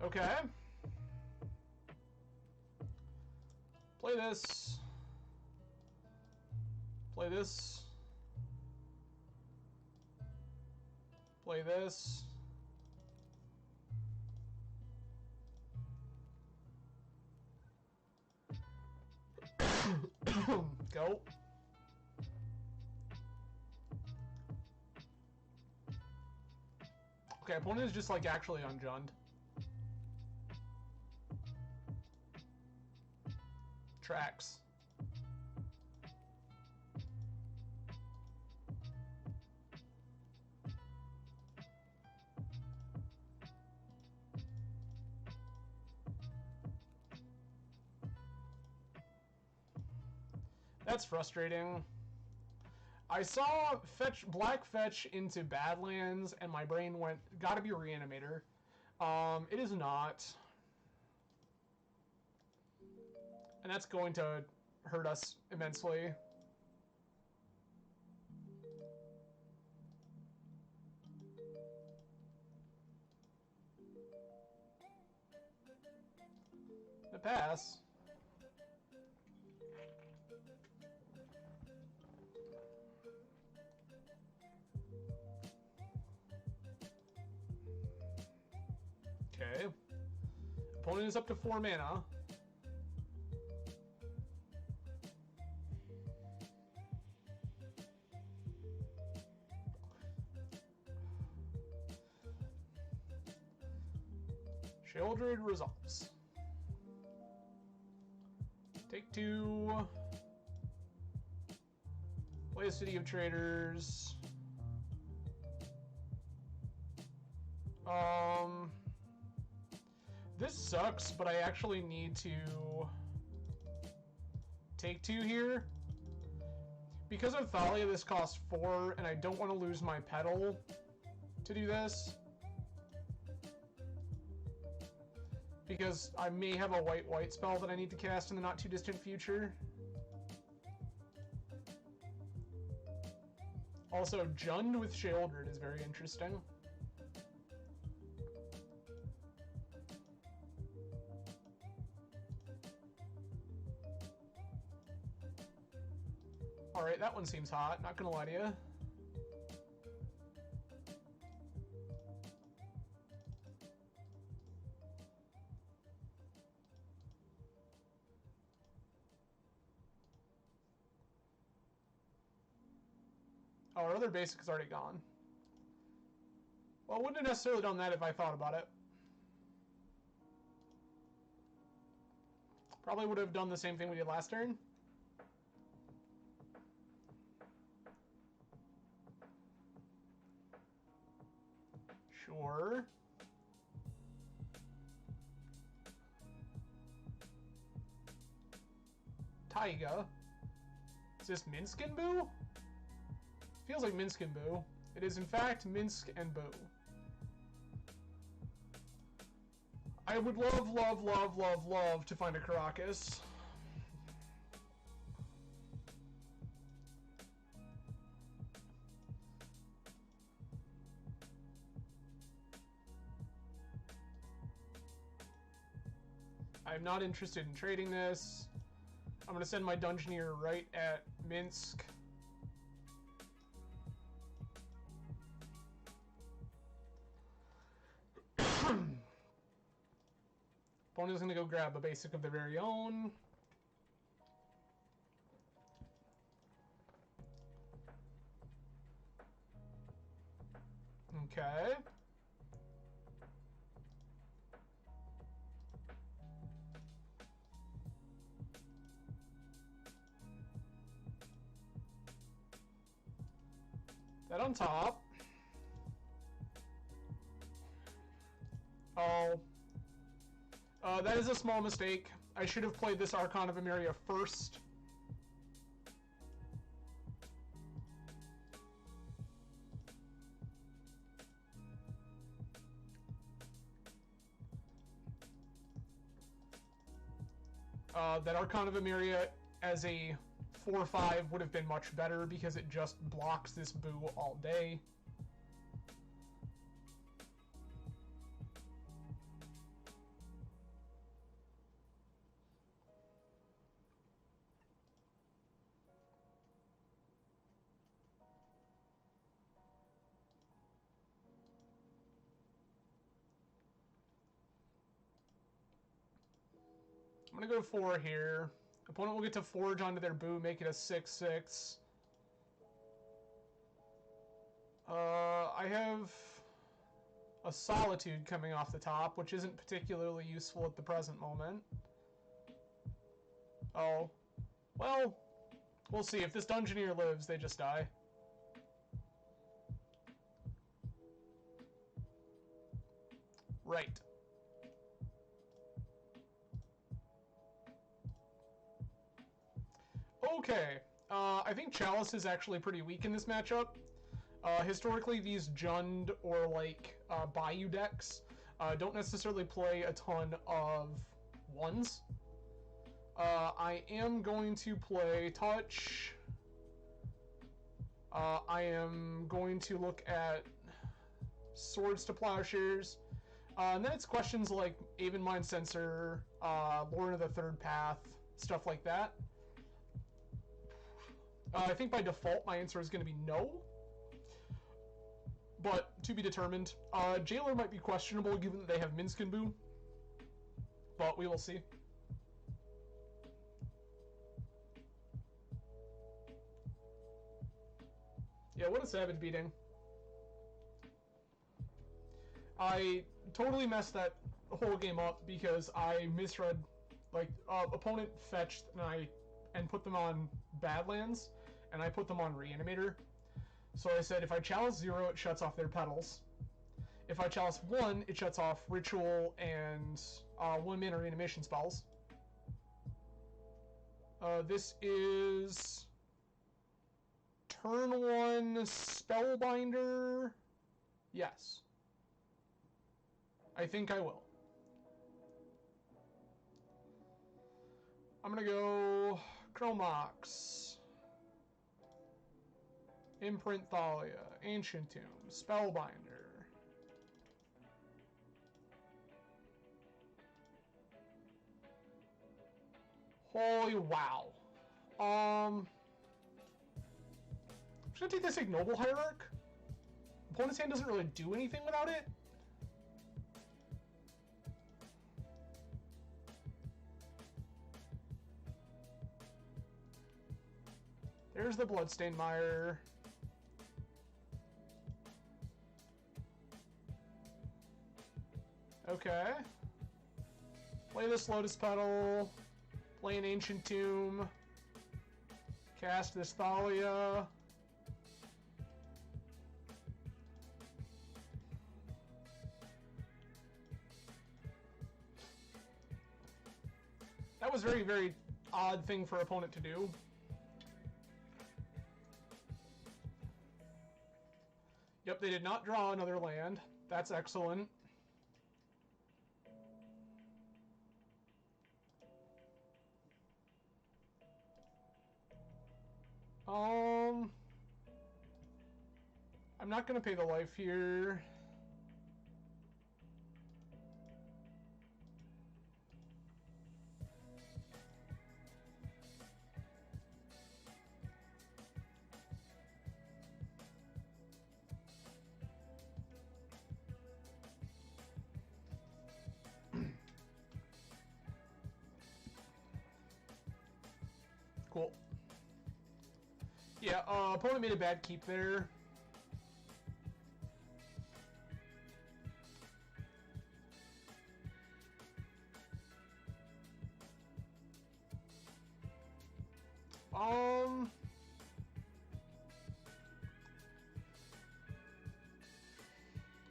Okay. Play this. Play this. Play this. Go. Okay, opponent is just like actually unjunned. Tracks. That's frustrating. I saw black fetch into Badlands and my brain went, gotta be a Reanimator. It is not. And that's going to hurt us immensely. The pass. Okay. Opponent is up to 4 mana. Sheoldred resolves. Take 2. Play a City of Traders. This sucks, but I actually need to take 2 here. Because of Thalia, this costs 4, and I don't want to lose my pedal to do this. Because I may have a white-white spell that I need to cast in the not-too-distant future. Also, Jund with Sheoldred is very interesting. Alright, that one seems hot, not gonna lie to you. Oh, our other basic is already gone. Well, I wouldn't have necessarily done that if I thought about it. Probably would have done the same thing we did last turn. Sure. Taiga. Is this Minsk and Boo? Feels like Minsk and Boo. It is in fact Minsk and Boo. I would love, love, love, love, love to find a Caracas. I'm not interested in trading this. I'm going to send my Dungeoneer right at Minsk. Opponent's going to go grab a basic of their very own. Okay. That on top. Oh. That is a small mistake. I should have played this Archon of Emeria first. That Archon of Emeria as a 4/5 would have been much better because it just blocks this Boo all day. I'm gonna go 4 here. Opponent will get to forge onto their Boo, make it a 6/6. I have a Solitude coming off the top, which isn't particularly useful at the present moment. Oh. Well, we'll see. If this Dungeoneer lives, they just die. Right. Okay. I think Chalice is actually pretty weak in this matchup. Historically, these Jund or like Bayou decks don't necessarily play a ton of ones. I am going to play Touch. I am going to look at Swords to Plowshares. And then it's questions like Aven Mind Sensor, Lord of the Third Path, stuff like that. I think by default my answer is going to be no. But to be determined. Jailer might be questionable given that they have Minsk and Boo. But we will see. Yeah, what a savage beating. I totally messed that whole game up because I misread, like, opponent fetched and put them on Badlands, and I put them on Reanimator. So I said if I chalice 0, it shuts off their petals. If I chalice 1, it shuts off Ritual and 1-mana Reanimation spells. This is turn 1 Spellbinder. Yes. I think I will. I'm gonna go Chromox, Imprint Thalia, Ancient Tomb, Spellbinder. Holy wow. I'm just gonna take this Ignoble Hierarch. Opponent's hand doesn't really do anything without it. There's the Bloodstained Mire. Okay. Play this Lotus Petal. Play an Ancient Tomb. Cast this Thalia. That was very, very odd thing for opponent to do. Yep, they did not draw another land. That's excellent. I'm not gonna pay the life here. Cool. Yeah, opponent made a bad keep there.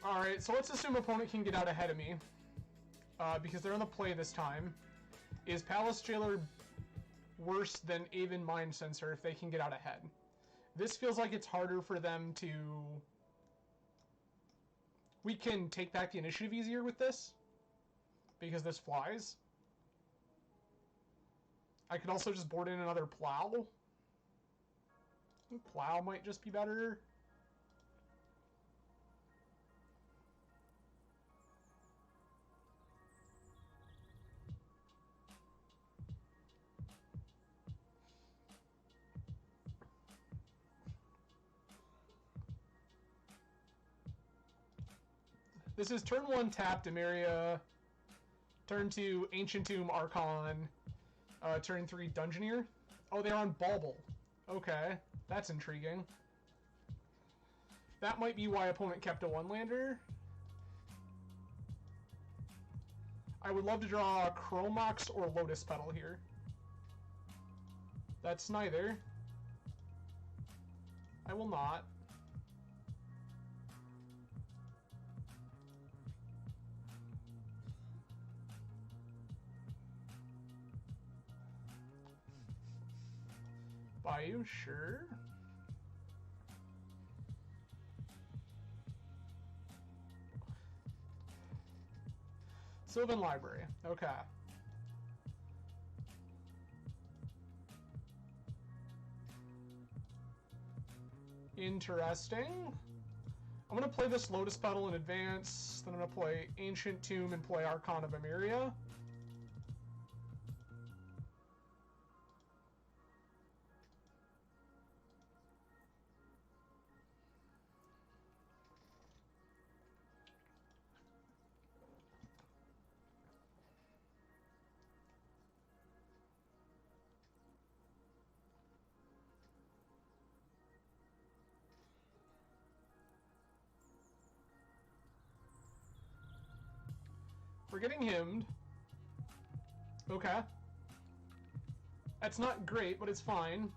Alright, so let's assume opponent can get out ahead of me. Because they're on the play this time. Is Palace Jailer worse than Aven Mind Sensor if they can get out ahead? This feels like it's harder for them to... We can take back the initiative easier with this, because this flies. I could also just board in another Plow. I think Plow might just be better. This is turn 1 tap Demaria, turn 2 Ancient Tomb Archon, turn 3 Dungeoneer. Oh, they're on Bauble. Okay, that's intriguing. That might be why opponent kept a 1-lander. I would love to draw Chromox or Lotus Petal here. That's neither. I will not. Bayou, sure. Sylvan Library, okay. Interesting. I'm gonna play this Lotus Petal in advance, then I'm gonna play Ancient Tomb and play Archon of Emeria. We're getting hymned. Okay. That's not great, but it's fine.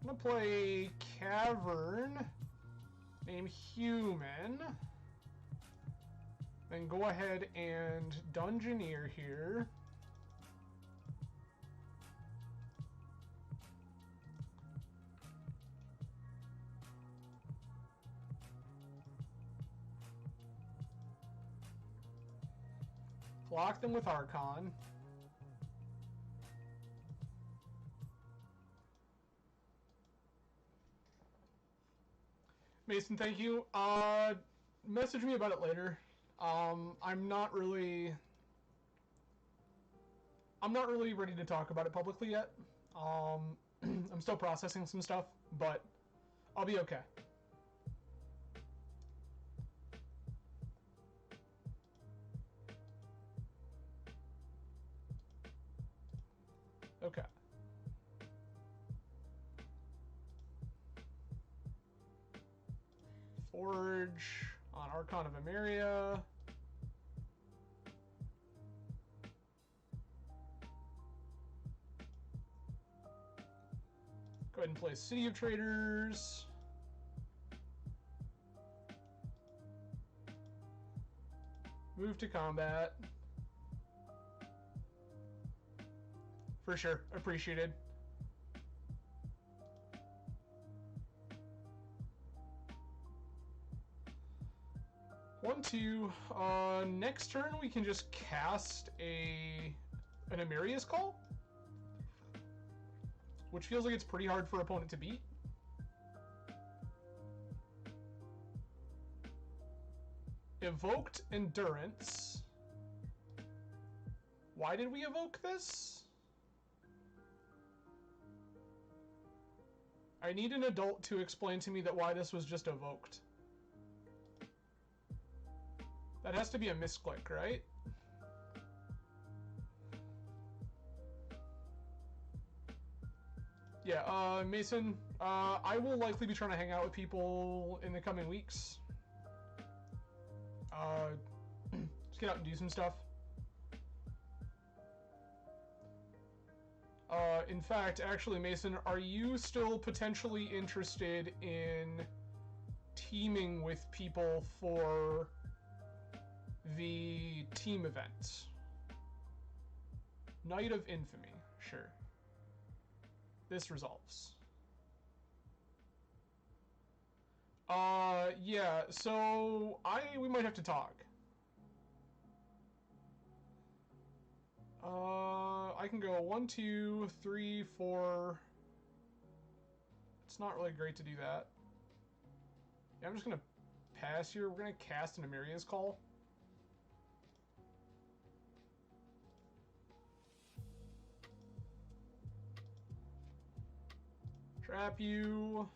I'm gonna play Cavern, name Human. Then go ahead and Dungeoneer here. Block them with Archon. Mason, thank you. Message me about it later. I'm not really ready to talk about it publicly yet. I'm still processing some stuff, but I'll be okay. Okay. Forge on Archon of Emeria. Go ahead and play City of Traders. Move to combat. For sure. Appreciated. One, two. Next turn we can just cast an Emeria's Call, which feels like it's pretty hard for opponent to beat. Evoked Endurance. Why did we evoke this? I need an adult to explain to me why this was just evoked. That has to be a misclick, right? Yeah, Mason, I will likely be trying to hang out with people in the coming weeks. Just get out and do some stuff. In fact, actually, Mason, are you still potentially interested in teaming with people for the team event? Night of Infamy, sure. This resolves. Yeah, so we might have to talk. I can go 1, 2, 3, 4. It's not really great to do that. Yeah, I'm just gonna pass here. We're gonna cast an Emeria's Call. Trap you.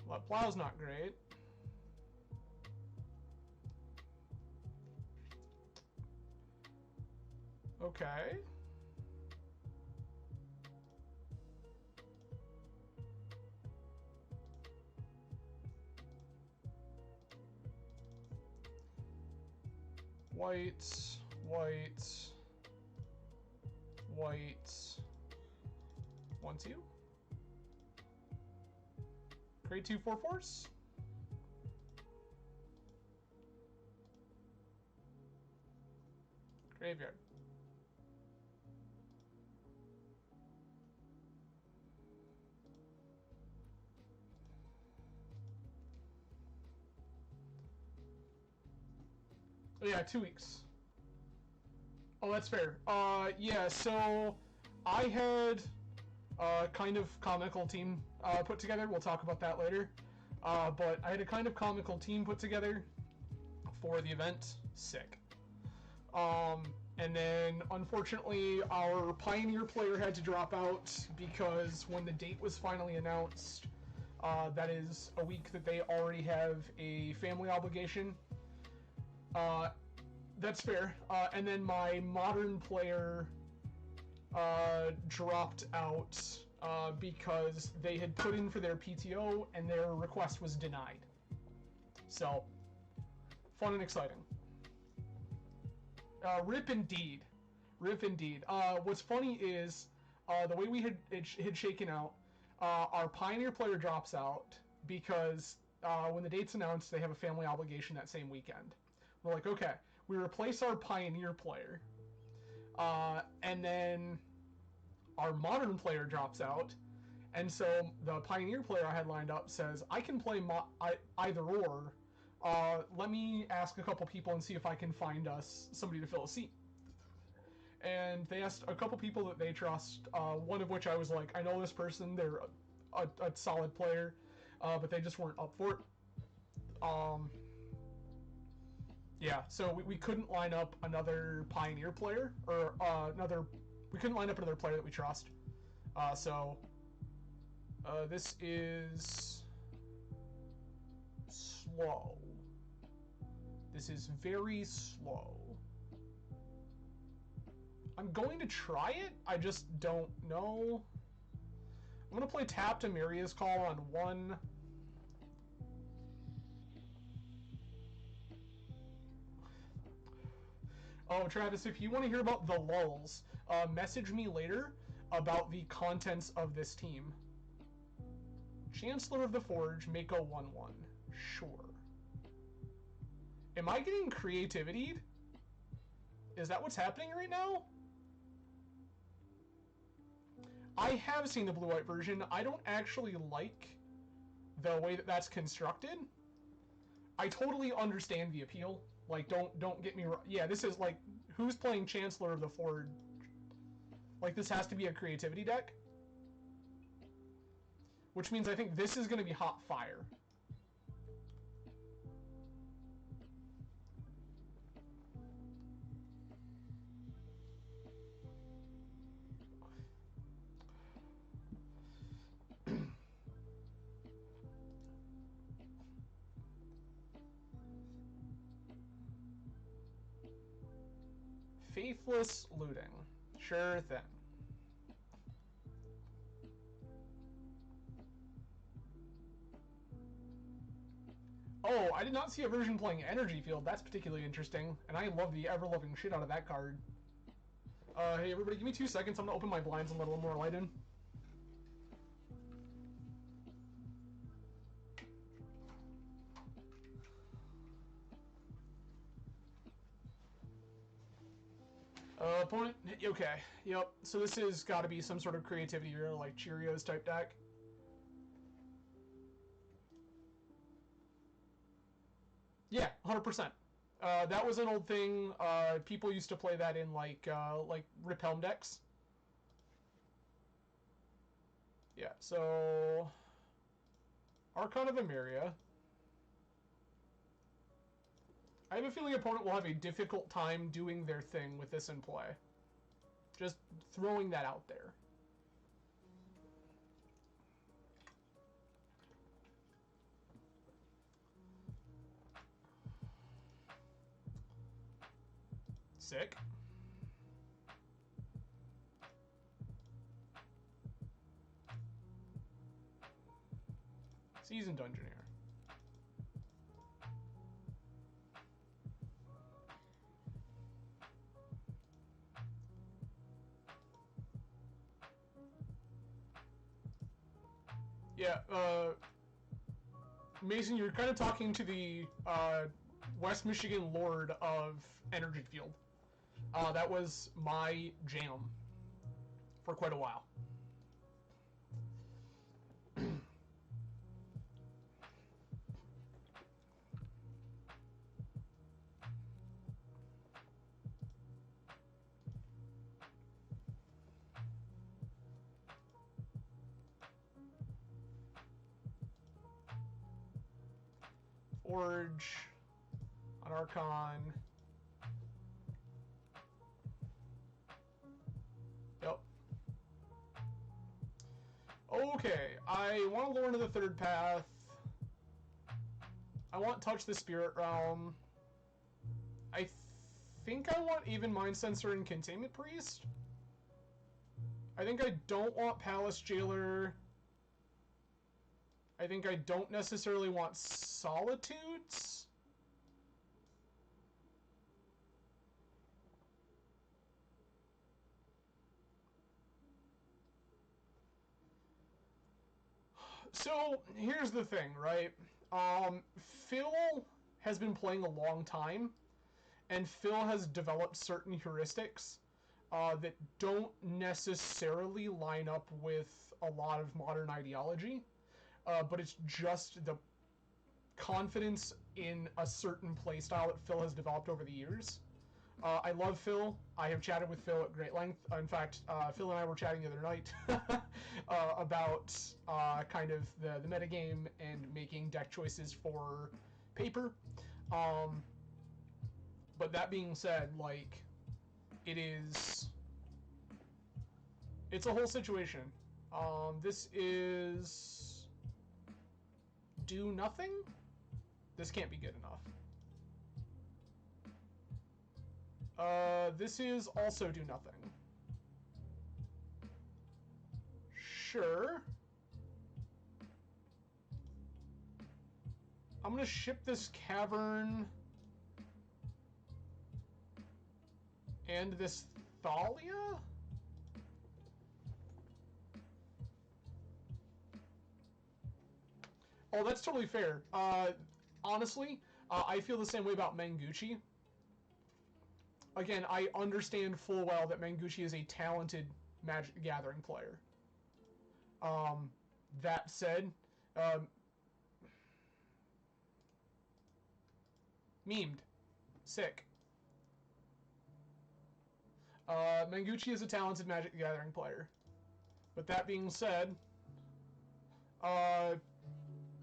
Well, Plow's not great. Okay. White, white, white. 1, 2. Grade 2 4/4s. Graveyard. Oh, yeah, 2 weeks. Oh, that's fair. Yeah, so I had a kind of comical team put together. We'll talk about that later. But I had a kind of comical team put together for the event. Sick. And then, unfortunately, our Pioneer player had to drop out because when the date was finally announced, that is a week that they already have a family obligation. That's fair. And then my Modern player dropped out because they had put in for their PTO and their request was denied. So, fun and exciting. Rip indeed. Rip indeed. What's funny is, the way we had shaken out, our Pioneer player drops out because when the date's announced, they have a family obligation that same weekend. We're like, okay, we replace our Pioneer player, and then our Modern player drops out, and so the Pioneer player I had lined up says, I can play either or. Let me ask a couple people and see if I can find us somebody to fill a seat. And they asked a couple people that they trust, one of which I was like, I know this person, they're a solid player, but they just weren't up for it. Yeah, so we couldn't line up another Pioneer player, or we couldn't line up another player that we trust. So this is slow. This is very slow. I'm going to try it. I just don't know. I'm going to play Tap to Myria's Call on 1. Oh, Travis, if you want to hear about the lulls, message me later about the contents of this team. Chancellor of the Forge, make a 1-1. Sure. Am I getting creativity? Is that what's happening right now? I have seen the blue-white version. I don't actually like the way that that's constructed. I totally understand the appeal. Like, don't get me wrong. Yeah, this is like, who's playing Chancellor of the Forge? Like, this has to be a creativity deck. Which means I think this is going to be hot fire. Faithless looting. Sure thing. Oh, I did not see a version playing Energy Field. That's particularly interesting. And I love the ever-loving shit out of that card. Hey everybody, give me 2 seconds. I'm gonna open my blinds and let a little more light in. Opponent, okay, yep. So this has got to be some sort of creativity or like Cheerios type deck. Yeah, 100%. That was an old thing. People used to play that in like Rip Helm decks. Yeah, so Archon of Emeria. I have a feeling opponent will have a difficult time doing their thing with this in play. Just throwing that out there. Sick. Seasoned Dungeoneer. Yeah, Mason, you're kind of talking to the West Michigan Lord of Energy Field. That was my jam for quite a while. Forge on Archon. Yep. Okay, I want to lure into the third path. I want Touch the Spirit Realm. I think I want even Mind Sensor and Containment Priest. I think I don't want Palace Jailer. I think I don't necessarily want Solitudes. So, here's the thing, right? Phil has been playing a long time, and Phil has developed certain heuristics that don't necessarily line up with a lot of modern ideology, but it's just the confidence in a certain playstyle that Phil has developed over the years. I love Phil. I have chatted with Phil at great length. In fact, Phil and I were chatting the other night about kind of the metagame and making deck choices for paper. But that being said, like, it's a whole situation. This is do nothing? This can't be good enough. This is also do nothing. Sure. I'm gonna ship this cavern and this Thalia? Oh, that's totally fair. Honestly, I feel the same way about Manguchi. Again, I understand full well that Manguchi is a talented Magic the Gathering player. That said, memed. Sick. Manguchi is a talented Magic the Gathering player. But that being said,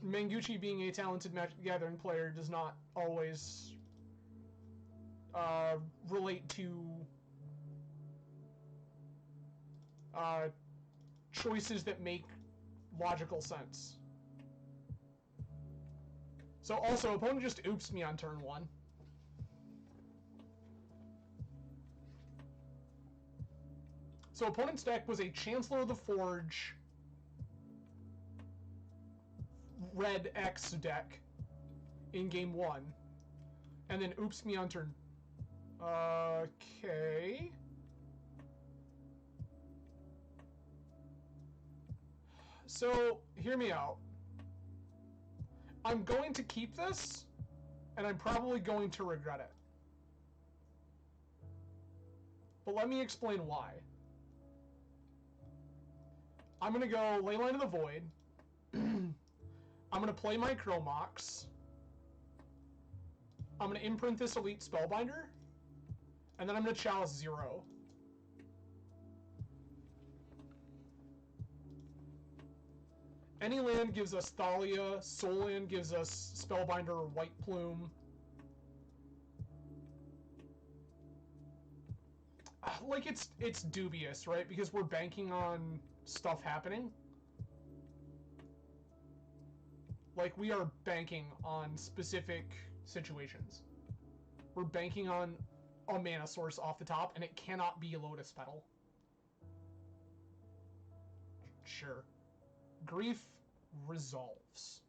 Manguchi being a talented Magic the Gathering player does not always relate to choices that make logical sense. So also, opponent just oops me on turn 1. So opponent's deck was a Chancellor of the Forge red X deck in game 1. And then oops me on turn. Okay. So, hear me out. I'm going to keep this, and I'm probably going to regret it. But let me explain why. I'm going to go Leyline of the Void. I'm going to play my Chromox. I'm going to imprint this Elite Spellbinder. And then I'm going to Chalice 0. Any land gives us Thalia. Soul land gives us Spellbinder or White Plume. Like, it's dubious, right? Because we're banking on stuff happening. Like, we are banking on specific situations. We're banking on a mana source off the top, and it cannot be a Lotus Petal. Sure. Grief resolves.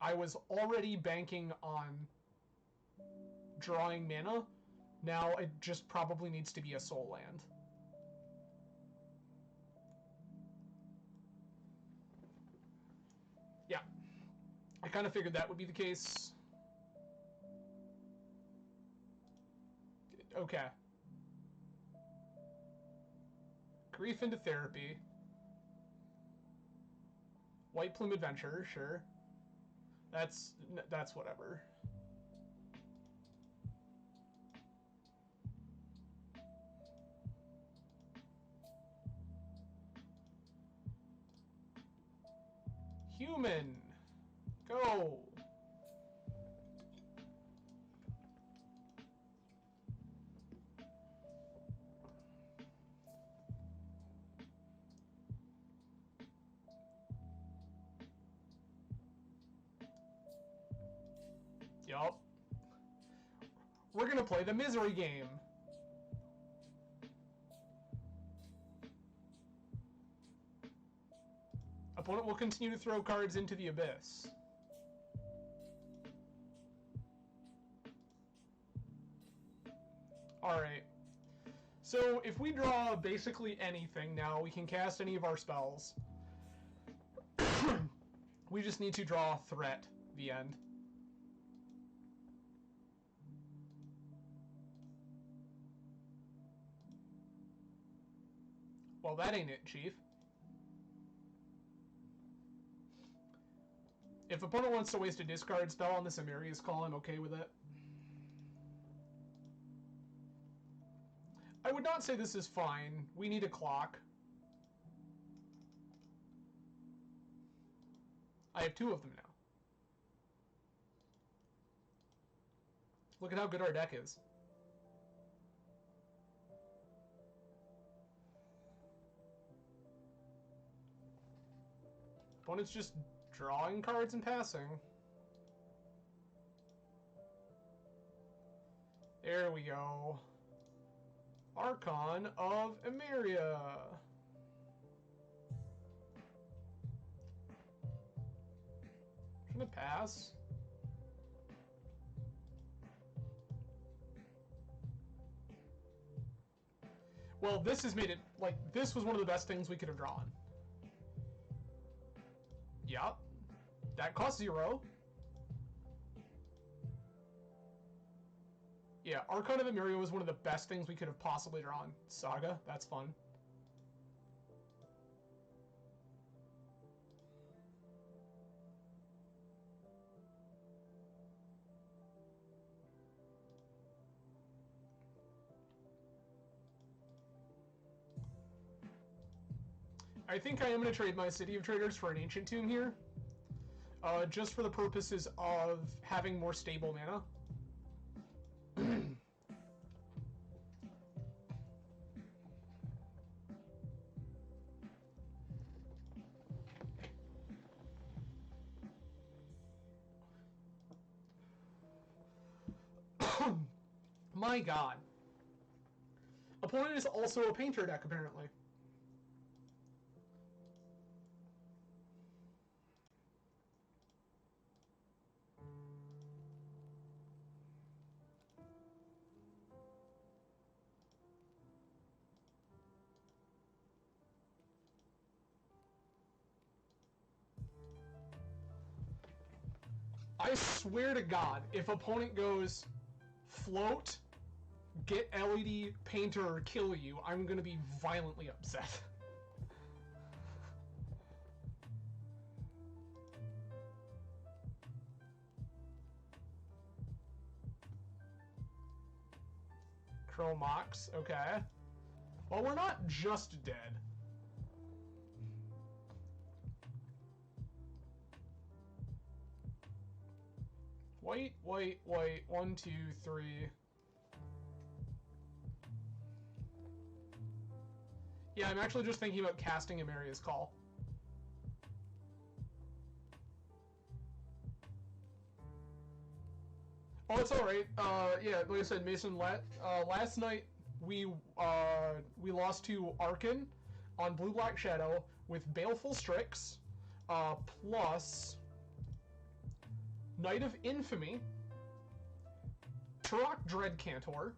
I was already banking on drawing mana. Now it just probably needs to be a soul land. Yeah. I kind of figured that would be the case. Okay. Grief into Therapy. White Plume Adventure, sure. That's whatever. Human. Go. Yup. We're gonna play the misery game. Opponent will continue to throw cards into the abyss. Alright. So, if we draw basically anything now, we can cast any of our spells. We just need to draw Threat, the end. Well, that ain't it, Chief. If opponent wants to waste a discard spell on this Amiria's Call, I'm okay with it. I would not say this is fine. We need a clock. I have 2 of them now. Look at how good our deck is. Opponent's just drawing cards and passing. There we go. Archon of Emeria. Shouldn't it pass? Well, this has made it, like, this was one of the best things we could have drawn. Yup. That costs 0. Yeah, Archon of Emeria was one of the best things we could have possibly drawn. Saga, that's fun. I think I am going to trade my City of Traders for an Ancient Tomb here. Just for the purposes of having more stable mana. My god. Opponent is also a painter deck, apparently. I swear to God, if opponent goes float, get LED painter or kill you, I'm gonna be violently upset. Chromox, okay. Well, we're not just dead. White, white, white, 1, 2, 3. Yeah, I'm actually just thinking about casting Emeria's Call. Oh, it's alright. Yeah, like I said, Mason, last night we lost to Arkan on Blue-Black Shadow with Baleful Strix, plus Knight of Infamy, Turok Dreadcantor,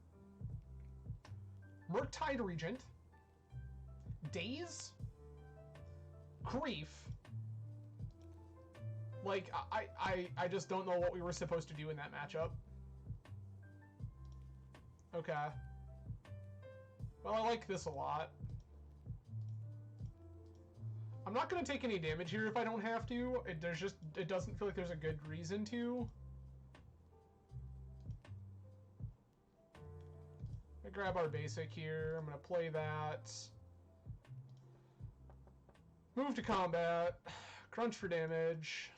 Murktide Regent, Daze, Grief. Like, I just don't know what we were supposed to do in that matchup. Okay. Well, I like this a lot. I'm not going to take any damage here if I don't have to. It doesn't feel like there's a good reason to. I grab our basic here. I'm going to play that. Move to combat. Crunch for damage.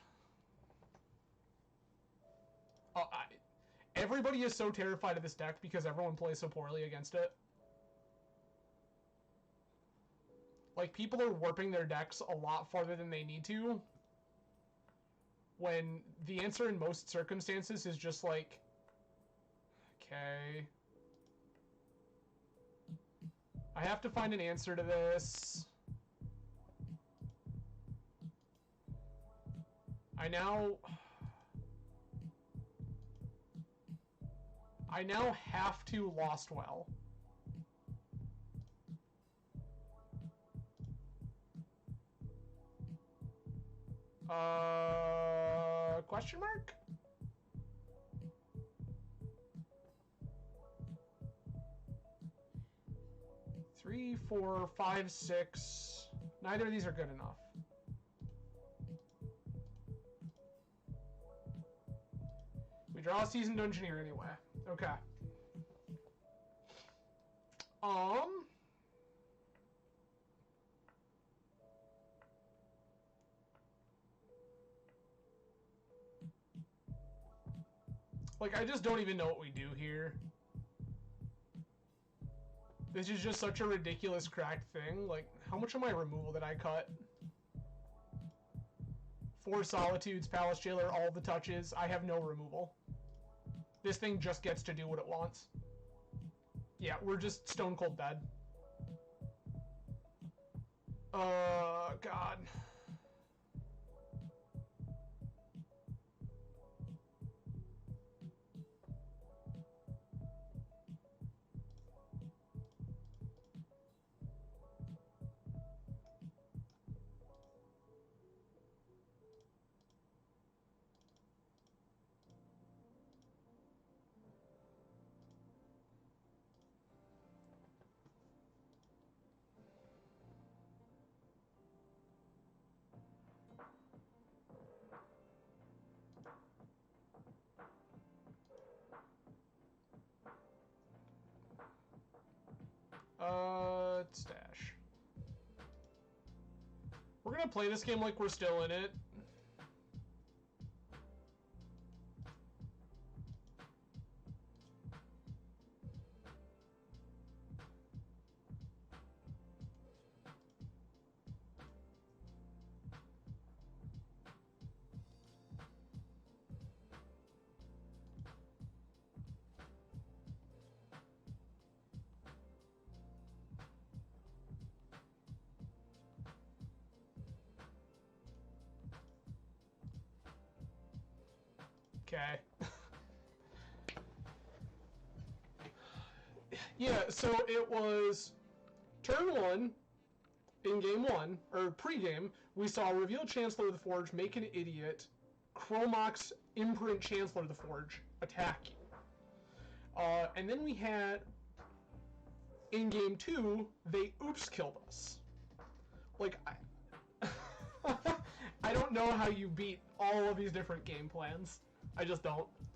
Everybody is so terrified of this deck because everyone plays so poorly against it. Like, people are warping their decks a lot farther than they need to, when the answer in most circumstances is just like, okay, I have to find an answer to this. I now have to Lost Well. Question mark? Three, 4, 5, 6. Neither of these are good enough. We draw a Seasoned Dungeoneer anyway. Okay. Like, I just don't even know what we do here. This is just such a ridiculous cracked thing. Like, how much of my removal did I cut? 4 Solitudes, Palace Jailer, all the touches. I have no removal. This thing just gets to do what it wants. Yeah, we're just stone cold dead. God. Stash. We're gonna play this game like we're still in it. Okay. Yeah, so it was turn 1 in game 1, or pre-game, we saw reveal Chancellor of the Forge, make an idiot, Chromox imprint Chancellor of the Forge, attack you. And then we had, in game 2, they oops killed us. Like, I don't know how you beat all of these different game plans. I just don't.